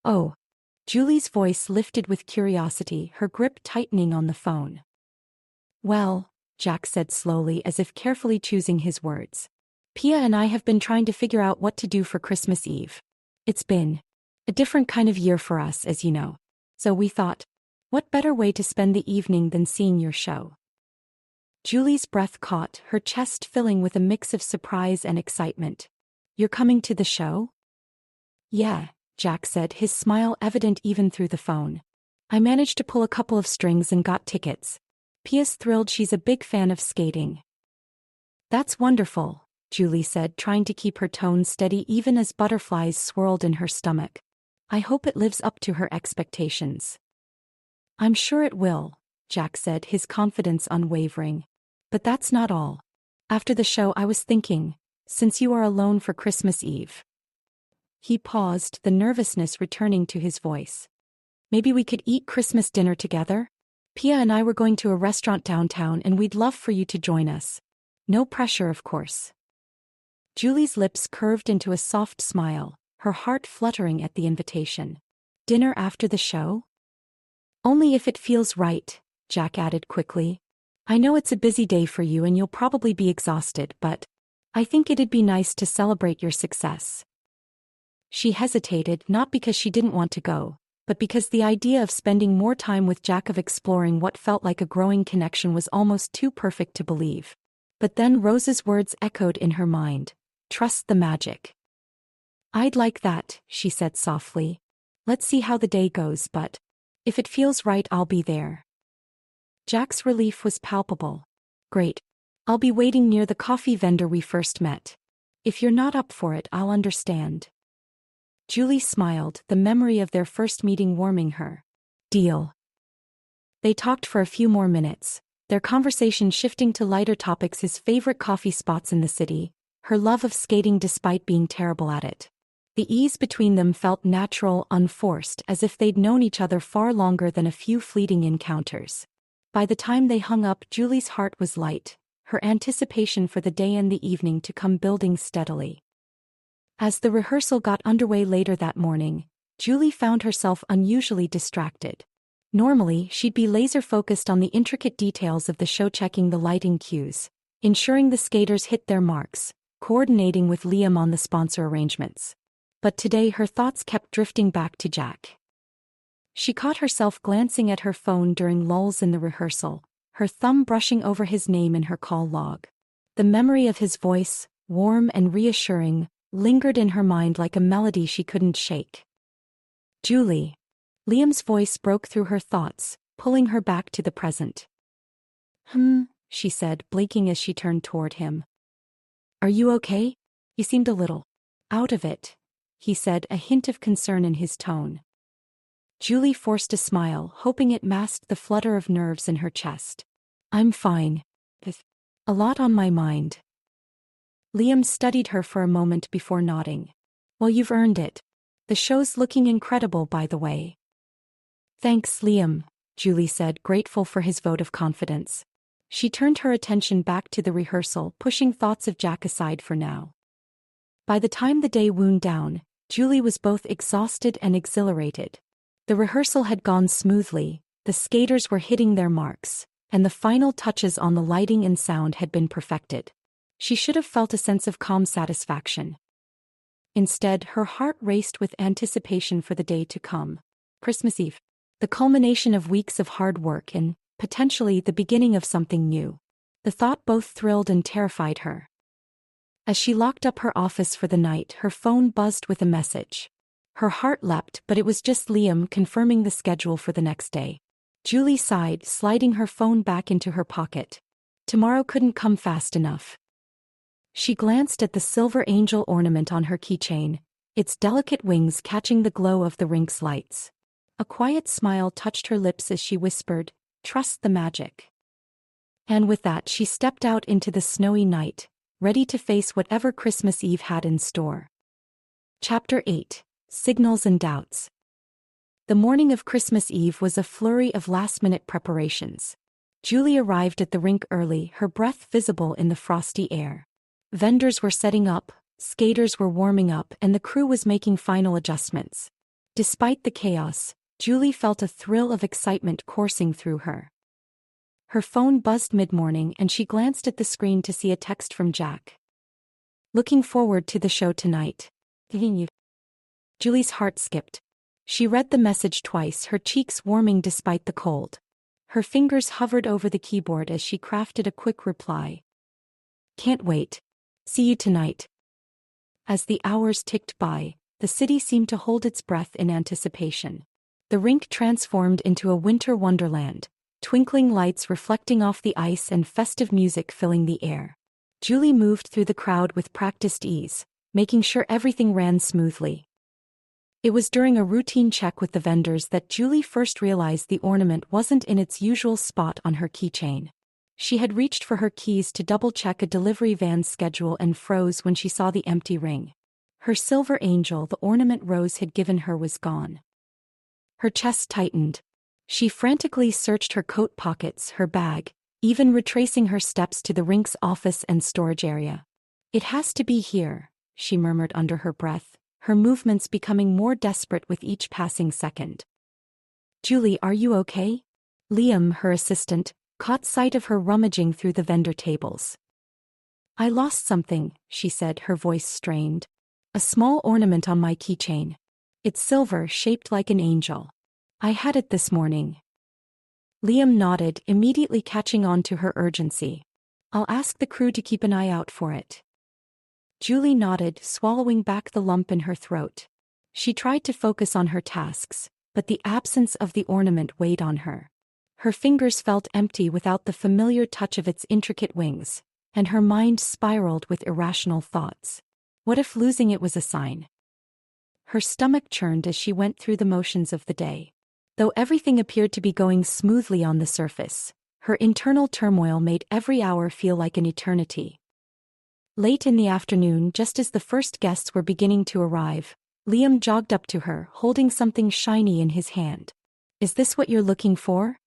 Oh. Julie's voice lifted with curiosity, her grip tightening on the phone. Well, Jack said slowly, as if carefully choosing his words. Pia and I have been trying to figure out what to do for Christmas Eve. It's been a different kind of year for us, as you know. So we thought, what better way to spend the evening than seeing your show? Julie's breath caught, her chest filling with a mix of surprise and excitement. You're coming to the show? Yeah, Jack said, his smile evident even through the phone. I managed to pull a couple of strings and got tickets. Pia's thrilled, she's a big fan of skating. That's wonderful, Julie said, trying to keep her tone steady even as butterflies swirled in her stomach. I hope it lives up to her expectations. I'm sure it will, Jack said, his confidence unwavering. But that's not all. After the show I was thinking, since you are alone for Christmas Eve. He paused, the nervousness returning to his voice. Maybe we could eat Christmas dinner together? Pia and I were going to a restaurant downtown and we'd love for you to join us. No pressure, of course. Julie's lips curved into a soft smile, her heart fluttering at the invitation. Dinner after the show? Only if it feels right, Jack added quickly. I know it's a busy day for you and you'll probably be exhausted, but I think it'd be nice to celebrate your success. She hesitated, not because she didn't want to go, but because the idea of spending more time with Jack, of exploring what felt like a growing connection, was almost too perfect to believe. But then Rose's words echoed in her mind. Trust the magic. I'd like that, she said softly. Let's see how the day goes, but if it feels right, I'll be there. Jack's relief was palpable. Great. I'll be waiting near the coffee vendor we first met. If you're not up for it, I'll understand. Julie smiled, the memory of their first meeting warming her. Deal. They talked for a few more minutes, their conversation shifting to lighter topics: his favorite coffee spots in the city, her love of skating despite being terrible at it. The ease between them felt natural, unforced, as if they'd known each other far longer than a few fleeting encounters. By the time they hung up, Julie's heart was light, her anticipation for the day and the evening to come building steadily. As the rehearsal got underway later that morning, Julie found herself unusually distracted. Normally, she'd be laser-focused on the intricate details of the show, checking the lighting cues, ensuring the skaters hit their marks, coordinating with Liam on the sponsor arrangements. But today her thoughts kept drifting back to Jack. She caught herself glancing at her phone during lulls in the rehearsal, her thumb brushing over his name in her call log. The memory of his voice, warm and reassuring, lingered in her mind like a melody she couldn't shake. Julie. Liam's voice broke through her thoughts, pulling her back to the present. She said, blinking as she turned toward him. Are you okay? You seemed a little out of it, he said, a hint of concern in his tone. Julie forced a smile, hoping it masked the flutter of nerves in her chest. I'm fine. With a lot on my mind. Liam studied her for a moment before nodding. Well, you've earned it. The show's looking incredible, by the way. Thanks, Liam, Julie said, grateful for his vote of confidence. She turned her attention back to the rehearsal, pushing thoughts of Jack aside for now. By the time the day wound down, Julie was both exhausted and exhilarated. The rehearsal had gone smoothly, the skaters were hitting their marks, and the final touches on the lighting and sound had been perfected. She should have felt a sense of calm satisfaction. Instead, her heart raced with anticipation for the day to come. Christmas Eve. The culmination of weeks of hard work and, potentially, the beginning of something new. The thought both thrilled and terrified her. As she locked up her office for the night, her phone buzzed with a message. Her heart leapt, but it was just Liam confirming the schedule for the next day. Julie sighed, sliding her phone back into her pocket. Tomorrow couldn't come fast enough. She glanced at the silver angel ornament on her keychain, its delicate wings catching the glow of the rink's lights. A quiet smile touched her lips as she whispered, "Trust the magic." And with that she stepped out into the snowy night, ready to face whatever Christmas Eve had in store. Chapter 8. Signals and Doubts. The morning of Christmas Eve was a flurry of last-minute preparations. Julie arrived at the rink early, her breath visible in the frosty air. Vendors were setting up, skaters were warming up, and the crew was making final adjustments. Despite the chaos, Julie felt a thrill of excitement coursing through her. Her phone buzzed mid-morning and she glanced at the screen to see a text from Jack. Looking forward to the show tonight. Julie's heart skipped. She read the message twice, her cheeks warming despite the cold. Her fingers hovered over the keyboard as she crafted a quick reply. Can't wait. See you tonight. As the hours ticked by, the city seemed to hold its breath in anticipation. The rink transformed into a winter wonderland, twinkling lights reflecting off the ice and festive music filling the air. Julie moved through the crowd with practiced ease, making sure everything ran smoothly. It was during a routine check with the vendors that Julie first realized the ornament wasn't in its usual spot on her keychain. She had reached for her keys to double-check a delivery van's schedule and froze when she saw the empty ring. Her silver angel, the ornament Rose had given her, was gone. Her chest tightened. She frantically searched her coat pockets, her bag, even retracing her steps to the rink's office and storage area. "It has to be here," she murmured under her breath, her movements becoming more desperate with each passing second. "Julie, are you okay?" Liam, her assistant, caught sight of her rummaging through the vendor tables. "I lost something," she said, her voice strained. "A small ornament on my keychain. It's silver, shaped like an angel. I had it this morning." Liam nodded, immediately catching on to her urgency. "I'll ask the crew to keep an eye out for it." Julie nodded, swallowing back the lump in her throat. She tried to focus on her tasks, but the absence of the ornament weighed on her. Her fingers felt empty without the familiar touch of its intricate wings, and her mind spiraled with irrational thoughts. What if losing it was a sign? Her stomach churned as she went through the motions of the day. Though everything appeared to be going smoothly on the surface, her internal turmoil made every hour feel like an eternity. Late in the afternoon, just as the first guests were beginning to arrive, Liam jogged up to her, holding something shiny in his hand. "Is this what you're looking for?"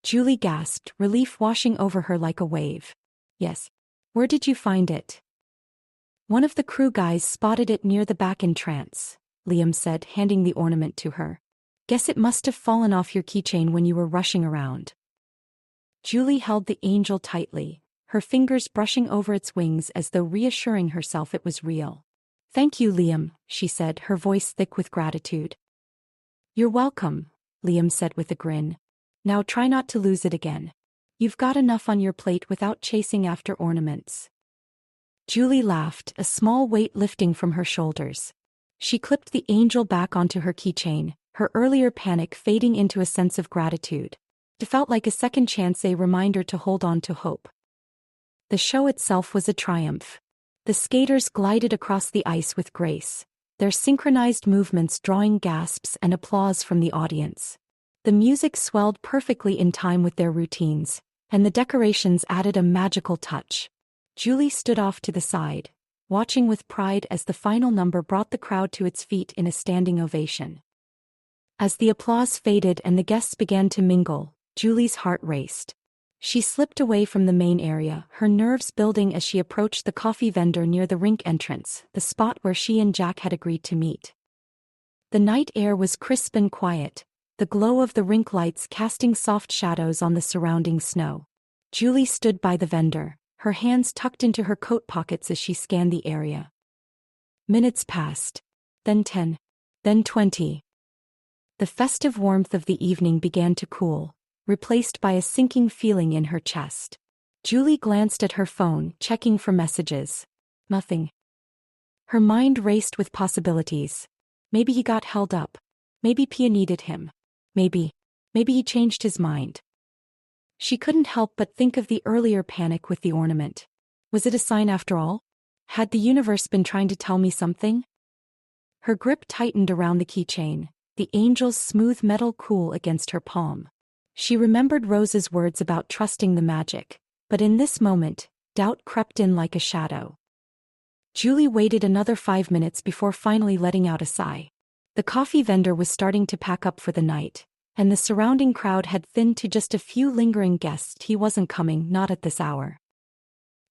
Julie gasped, relief washing over her like a wave. "Yes. Where did you find it?" "One of the crew guys spotted it near the back entrance," Liam said, handing the ornament to her. "Guess it must have fallen off your keychain when you were rushing around." Julie held the angel tightly, her fingers brushing over its wings as though reassuring herself it was real. "Thank you, Liam," she said, her voice thick with gratitude. "You're welcome," Liam said with a grin. "Now try not to lose it again. You've got enough on your plate without chasing after ornaments." Julie laughed, a small weight lifting from her shoulders. She clipped the angel back onto her keychain, her earlier panic fading into a sense of gratitude. It felt like a second chance, a reminder to hold on to hope. The show itself was a triumph. The skaters glided across the ice with grace, their synchronized movements drawing gasps and applause from the audience. The music swelled perfectly in time with their routines, and the decorations added a magical touch. Julie stood off to the side, watching with pride as the final number brought the crowd to its feet in a standing ovation. As the applause faded and the guests began to mingle, Julie's heart raced. She slipped away from the main area, her nerves building as she approached the coffee vendor near the rink entrance, the spot where she and Jack had agreed to meet. The night air was crisp and quiet, the glow of the rink lights casting soft shadows on the surrounding snow. Julie stood by the vendor, her hands tucked into her coat pockets as she scanned the area. Minutes passed. Then 10. Then 20. The festive warmth of the evening began to cool, replaced by a sinking feeling in her chest. Julie glanced at her phone, checking for messages. Nothing. Her mind raced with possibilities. Maybe he got held up. Maybe Pia needed him. Maybe he changed his mind. She couldn't help but think of the earlier panic with the ornament. Was it a sign after all? Had the universe been trying to tell me something? Her grip tightened around the keychain, the angel's smooth metal cool against her palm. She remembered Rose's words about trusting the magic, but in this moment, doubt crept in like a shadow. Julie waited another 5 minutes before finally letting out a sigh. The coffee vendor was starting to pack up for the night, and the surrounding crowd had thinned to just a few lingering guests. He wasn't coming, not at this hour.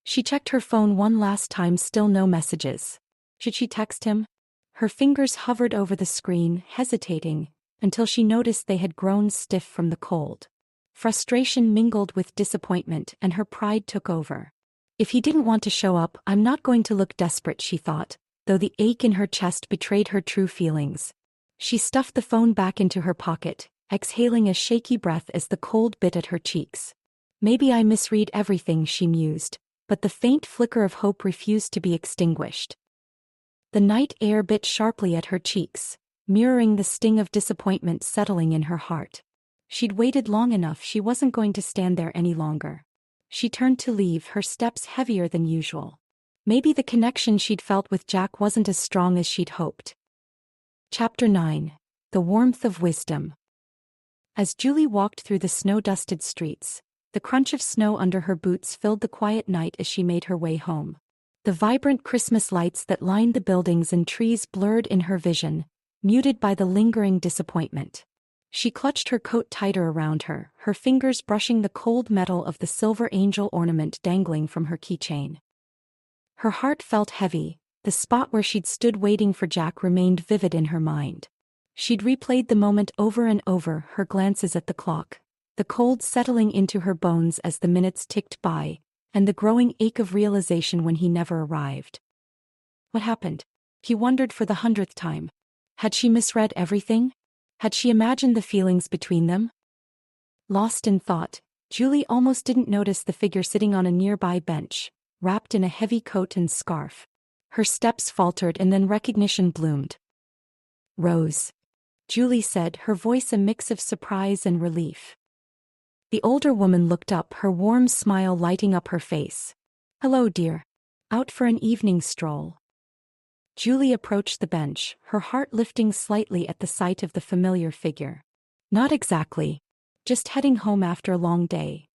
She checked her phone one last time, still no messages. Should she text him? Her fingers hovered over the screen, hesitating, until she noticed they had grown stiff from the cold. Frustration mingled with disappointment, and her pride took over. If he didn't want to show up, I'm not going to look desperate, she thought, though the ache in her chest betrayed her true feelings. She stuffed the phone back into her pocket, exhaling a shaky breath as the cold bit at her cheeks. Maybe I misread everything, she mused, but the faint flicker of hope refused to be extinguished. The night air bit sharply at her cheeks, mirroring the sting of disappointment settling in her heart. She'd waited long enough, she wasn't going to stand there any longer. She turned to leave, her steps heavier than usual. Maybe the connection she'd felt with Jack wasn't as strong as she'd hoped. Chapter 9. The Warmth of Wisdom. As Julie walked through the snow-dusted streets, the crunch of snow under her boots filled the quiet night as she made her way home. The vibrant Christmas lights that lined the buildings and trees blurred in her vision, muted by the lingering disappointment. She clutched her coat tighter around her, her fingers brushing the cold metal of the silver angel ornament dangling from her keychain. Her heart felt heavy. The spot where she'd stood waiting for Jack remained vivid in her mind. She'd replayed the moment over and over, her glances at the clock, the cold settling into her bones as the minutes ticked by, and the growing ache of realization when he never arrived. What happened? He wondered for the 100th time. Had she misread everything? Had she imagined the feelings between them? Lost in thought, Julie almost didn't notice the figure sitting on a nearby bench, wrapped in a heavy coat and scarf. Her steps faltered and then recognition bloomed. "Rose," Julie said, her voice a mix of surprise and relief. The older woman looked up, her warm smile lighting up her face. "Hello, dear. Out for an evening stroll?" Julie approached the bench, her heart lifting slightly at the sight of the familiar figure. "Not exactly. Just heading home after a long day."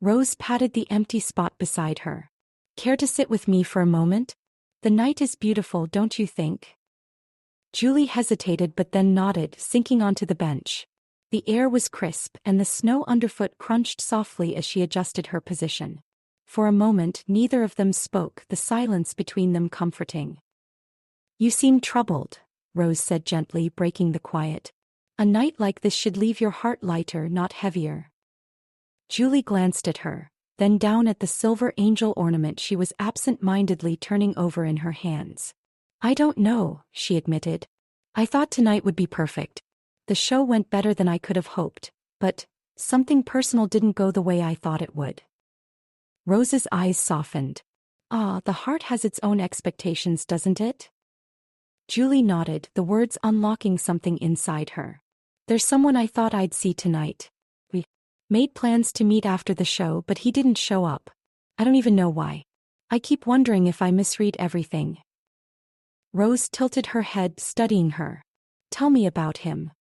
Rose patted the empty spot beside her. "Care to sit with me for a moment? The night is beautiful, don't you think?" Julie hesitated but then nodded, sinking onto the bench. The air was crisp, and the snow underfoot crunched softly as she adjusted her position. For a moment neither of them spoke, the silence between them comforting. "You seem troubled," Rose said gently, breaking the quiet. "A night like this should leave your heart lighter, not heavier." Julie glanced at her, then down at the silver angel ornament she was absent-mindedly turning over in her hands. "I don't know," she admitted. "I thought tonight would be perfect. The show went better than I could have hoped, but something personal didn't go the way I thought it would." Rose's eyes softened. "Ah, the heart has its own expectations, doesn't it?" Julie nodded, the words unlocking something inside her. "There's someone I thought I'd see tonight. We made plans to meet after the show, but he didn't show up. I don't even know why. I keep wondering if I misread everything." Rose tilted her head, studying her. "Tell me about him."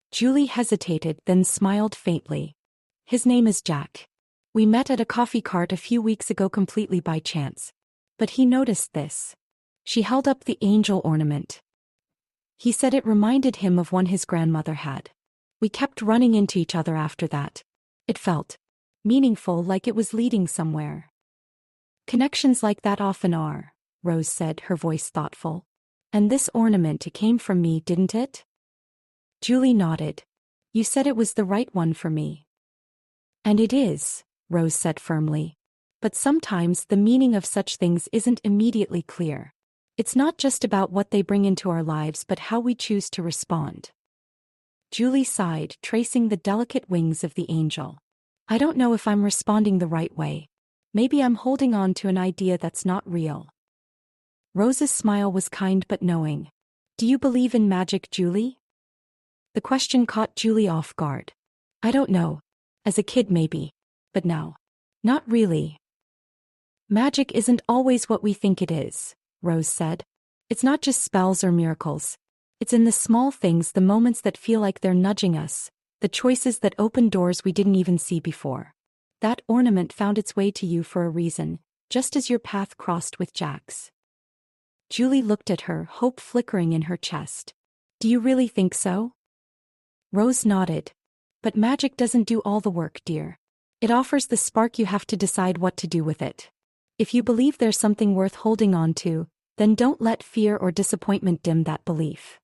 Julie hesitated, then smiled faintly. "His name is Jack. We met at a coffee cart a few weeks ago completely by chance. But he noticed this." She held up the angel ornament. "He said it reminded him of one his grandmother had. We kept running into each other after that. It felt meaningful, like it was leading somewhere." "Connections like that often are," Rose said, her voice thoughtful. "And this ornament, it came from me, didn't it?" Julie nodded. "You said it was the right one for me." "And it is," Rose said firmly. "But sometimes the meaning of such things isn't immediately clear. It's not just about what they bring into our lives but how we choose to respond." Julie sighed, tracing the delicate wings of the angel. "I don't know if I'm responding the right way. Maybe I'm holding on to an idea that's not real." Rose's smile was kind but knowing. "Do you believe in magic, Julie?" The question caught Julie off guard. "I don't know. As a kid maybe. But now, not really." "Magic isn't always what we think it is," Rose said. "It's not just spells or miracles. It's in the small things, the moments that feel like they're nudging us, the choices that open doors we didn't even see before. That ornament found its way to you for a reason, just as your path crossed with Jack's." Julie looked at her, hope flickering in her chest. "Do you really think so?" Rose nodded. "But magic doesn't do all the work, dear. It offers the spark, you have to decide what to do with it. If you believe there's something worth holding on to, then don't let fear or disappointment dim that belief."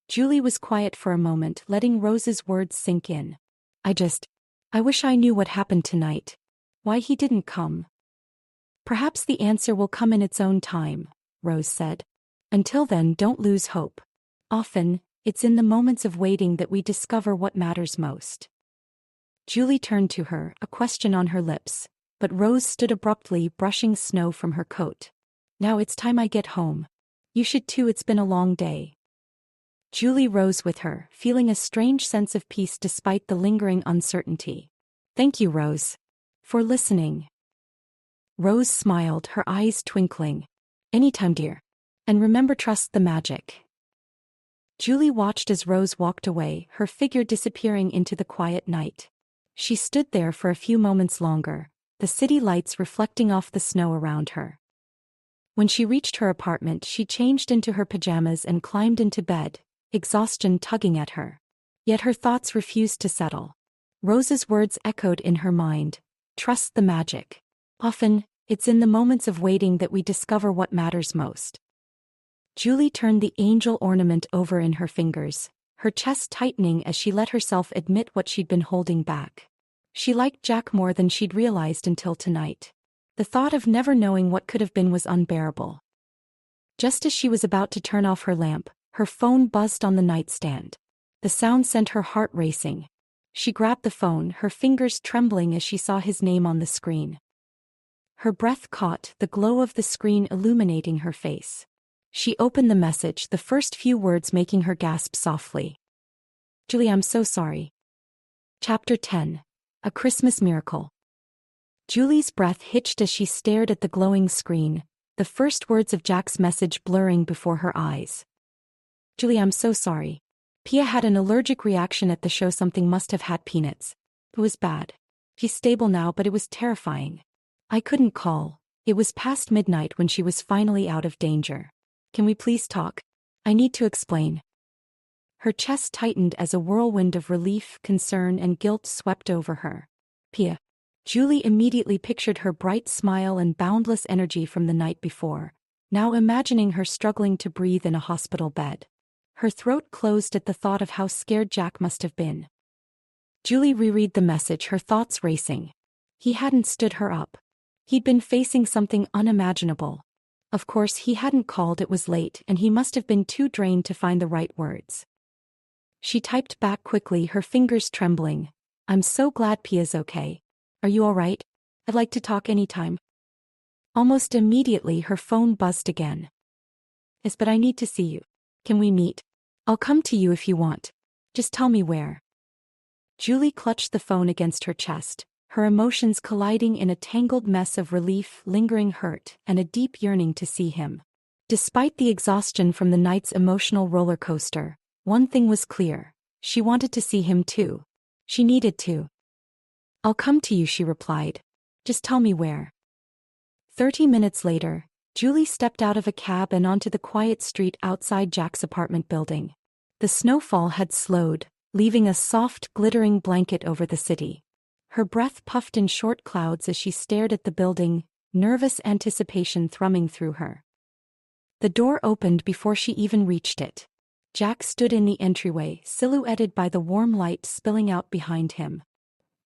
Julie was quiet for a moment, letting Rose's words sink in. I wish I knew what happened tonight. Why he didn't come." "Perhaps the answer will come in its own time," Rose said. "Until then, don't lose hope. Often, it's in the moments of waiting that we discover what matters most." Julie turned to her, a question on her lips, but Rose stood abruptly, brushing snow from her coat. Now it's time I get home. You should too, it's been a long day. Julie rose with her, feeling a strange sense of peace despite the lingering uncertainty. Thank you, Rose, for listening. Rose smiled, her eyes twinkling. Anytime, dear. And remember, trust the magic. Julie watched as Rose walked away, her figure disappearing into the quiet night. She stood there for a few moments longer, the city lights reflecting off the snow around her. When she reached her apartment, she changed into her pajamas and climbed into bed, exhaustion tugging at her. Yet her thoughts refused to settle. Rose's words echoed in her mind. Trust the magic. Often, it's in the moments of waiting that we discover what matters most. Julie turned the angel ornament over in her fingers, her chest tightening as she let herself admit what she'd been holding back. She liked Jack more than she'd realized until tonight. The thought of never knowing what could have been was unbearable. Just as she was about to turn off her lamp, her phone buzzed on the nightstand. The sound sent her heart racing. She grabbed the phone, her fingers trembling as she saw his name on the screen. Her breath caught, the glow of the screen illuminating her face. She opened the message, the first few words making her gasp softly. Julie, I'm so sorry. Chapter 10. A Christmas Miracle. Julie's breath hitched as she stared at the glowing screen, the first words of Jack's message blurring before her eyes. Julie, I'm so sorry. Pia had an allergic reaction at the show. Something must have had peanuts. It was bad. She's stable now, but it was terrifying. I couldn't call. It was past midnight when she was finally out of danger. Can we please talk? I need to explain. Her chest tightened as a whirlwind of relief, concern, and guilt swept over her. Pia. Julie immediately pictured her bright smile and boundless energy from the night before, now imagining her struggling to breathe in a hospital bed. Her throat closed at the thought of how scared Jack must have been. Julie reread the message, her thoughts racing. He hadn't stood her up. He'd been facing something unimaginable. Of course, he hadn't called, it was late, and he must have been too drained to find the right words. She typed back quickly, her fingers trembling. I'm so glad Pia's okay. Are you all right? I'd like to talk anytime. Almost immediately, her phone buzzed again. Yes, but I need to see you. Can we meet? I'll come to you if you want. Just tell me where. Julie clutched the phone against her chest, her emotions colliding in a tangled mess of relief, lingering hurt, and a deep yearning to see him. Despite the exhaustion from the night's emotional roller coaster, one thing was clear. She wanted to see him too. She needed to. I'll come to you, she replied. Just tell me where. 30 minutes later, Julie stepped out of a cab and onto the quiet street outside Jack's apartment building. The snowfall had slowed, leaving a soft, glittering blanket over the city. Her breath puffed in short clouds as she stared at the building, nervous anticipation thrumming through her. The door opened before she even reached it. Jack stood in the entryway, silhouetted by the warm light spilling out behind him.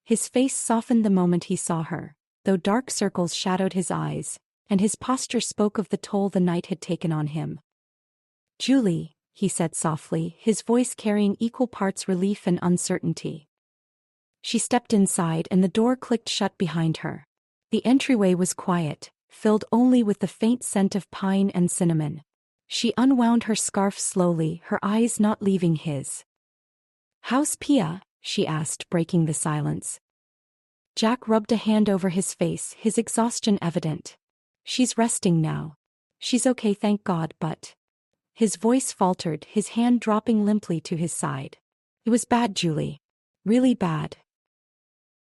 His face softened the moment he saw her, though dark circles shadowed his eyes, and his posture spoke of the toll the night had taken on him. Julie, he said softly, his voice carrying equal parts relief and uncertainty. She stepped inside and the door clicked shut behind her. The entryway was quiet, filled only with the faint scent of pine and cinnamon. She unwound her scarf slowly, her eyes not leaving his. How's Pia? She asked, breaking the silence. Jack rubbed a hand over his face, his exhaustion evident. She's resting now. She's okay, thank God, but... His voice faltered, his hand dropping limply to his side. It was bad, Julie. Really bad.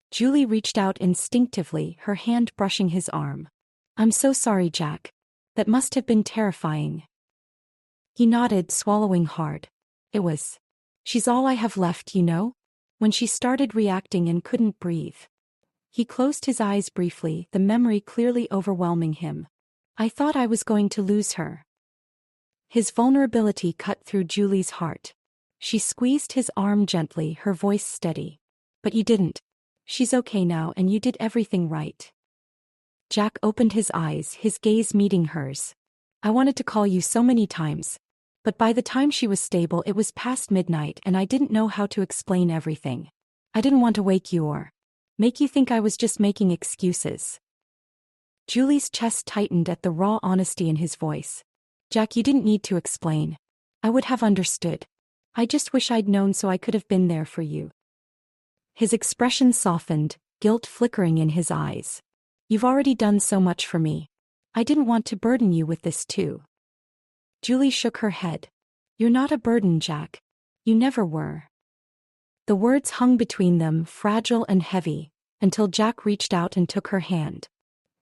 Julie reached out instinctively, her hand brushing his arm. I'm so sorry, Jack. That must have been terrifying. He nodded, swallowing hard. It was. She's all I have left, you know? When she started reacting and couldn't breathe. He closed his eyes briefly, the memory clearly overwhelming him. I thought I was going to lose her. His vulnerability cut through Julie's heart. She squeezed his arm gently, her voice steady. But you didn't. She's okay now and you did everything right. Jack opened his eyes, his gaze meeting hers. I wanted to call you so many times. But by the time she was stable it was past midnight and I didn't know how to explain everything. I didn't want to wake you or make you think I was just making excuses. Julie's chest tightened at the raw honesty in his voice. Jack, you didn't need to explain. I would have understood. I just wish I'd known so I could have been there for you. His expression softened, guilt flickering in his eyes. You've already done so much for me. I didn't want to burden you with this too. Julie shook her head. You're not a burden, Jack. You never were. The words hung between them, fragile and heavy, until Jack reached out and took her hand.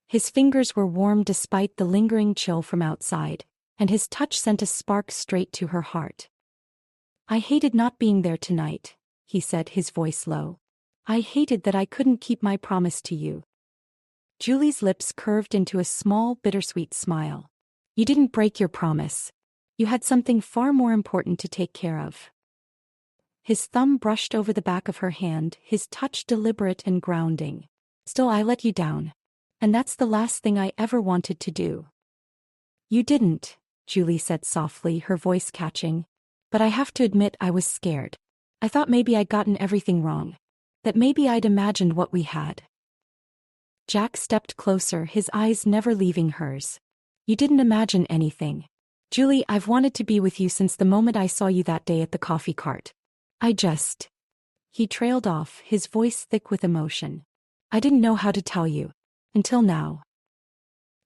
His fingers were warm despite the lingering chill from outside, and his touch sent a spark straight to her heart. I hated not being there tonight, he said, his voice low. I hated that I couldn't keep my promise to you. Julie's lips curved into a small, bittersweet smile. You didn't break your promise. You had something far more important to take care of. His thumb brushed over the back of her hand, his touch deliberate and grounding. Still, I let you down. And that's the last thing I ever wanted to do. You didn't, Julie said softly, her voice catching. But I have to admit I was scared. I thought maybe I'd gotten everything wrong. That maybe I'd imagined what we had. Jack stepped closer, his eyes never leaving hers. You didn't imagine anything. Julie, I've wanted to be with you since the moment I saw you that day at the coffee cart. He trailed off, his voice thick with emotion. I didn't know how to tell you. Until now.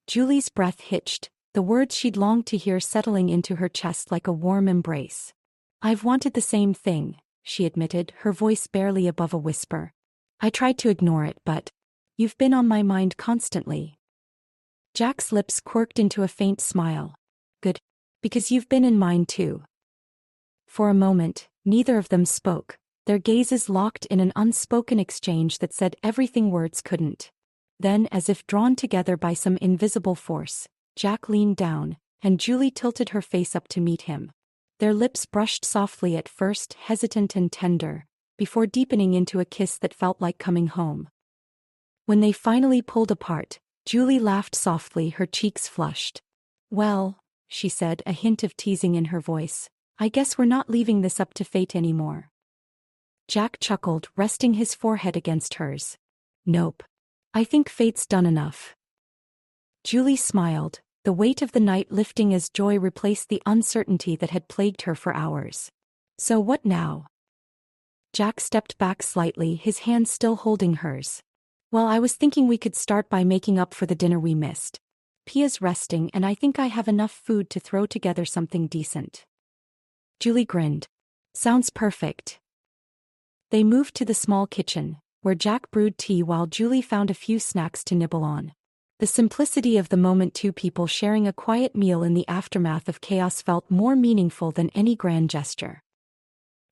Julie's breath hitched, the words she'd longed to hear settling into her chest like a warm embrace. I've wanted the same thing, she admitted, her voice barely above a whisper. I tried to ignore it, but you've been on my mind constantly. Jack's lips quirked into a faint smile. Good. Because you've been in mine too. For a moment, neither of them spoke, their gazes locked in an unspoken exchange that said everything words couldn't. Then, as if drawn together by some invisible force, Jack leaned down, and Julie tilted her face up to meet him. Their lips brushed softly at first, hesitant and tender, before deepening into a kiss that felt like coming home. When they finally pulled apart, Julie laughed softly, her cheeks flushed. Well, she said, a hint of teasing in her voice, I guess we're not leaving this up to fate anymore. Jack chuckled, resting his forehead against hers. Nope. I think fate's done enough. Julie smiled, the weight of the night lifting as joy replaced the uncertainty that had plagued her for hours. So what now? Jack stepped back slightly, his hand still holding hers. Well, I was thinking we could start by making up for the dinner we missed. Pia's resting and I think I have enough food to throw together something decent. Julie grinned. Sounds perfect. They moved to the small kitchen, where Jack brewed tea while Julie found a few snacks to nibble on. The simplicity of the moment, two people sharing a quiet meal in the aftermath of chaos, felt more meaningful than any grand gesture.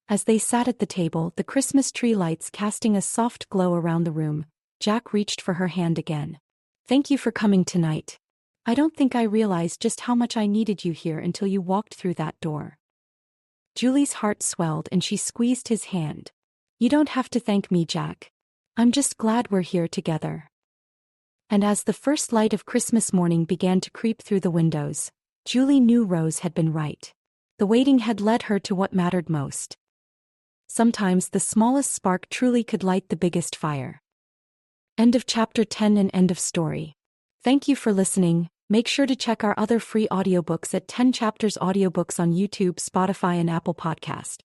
As they sat at the table, the Christmas tree lights casting a soft glow around the room, Jack reached for her hand again. Thank you for coming tonight. I don't think I realized just how much I needed you here until you walked through that door. Julie's heart swelled and she squeezed his hand. You don't have to thank me, Jack. I'm just glad we're here together. And as the first light of Christmas morning began to creep through the windows, Julie knew Rose had been right. The waiting had led her to what mattered most. Sometimes the smallest spark truly could light the biggest fire. End of chapter 10 and end of story. Thank you for listening. Make sure to check our other free audiobooks at 10 Chapters Audiobooks on YouTube, Spotify, and Apple Podcast.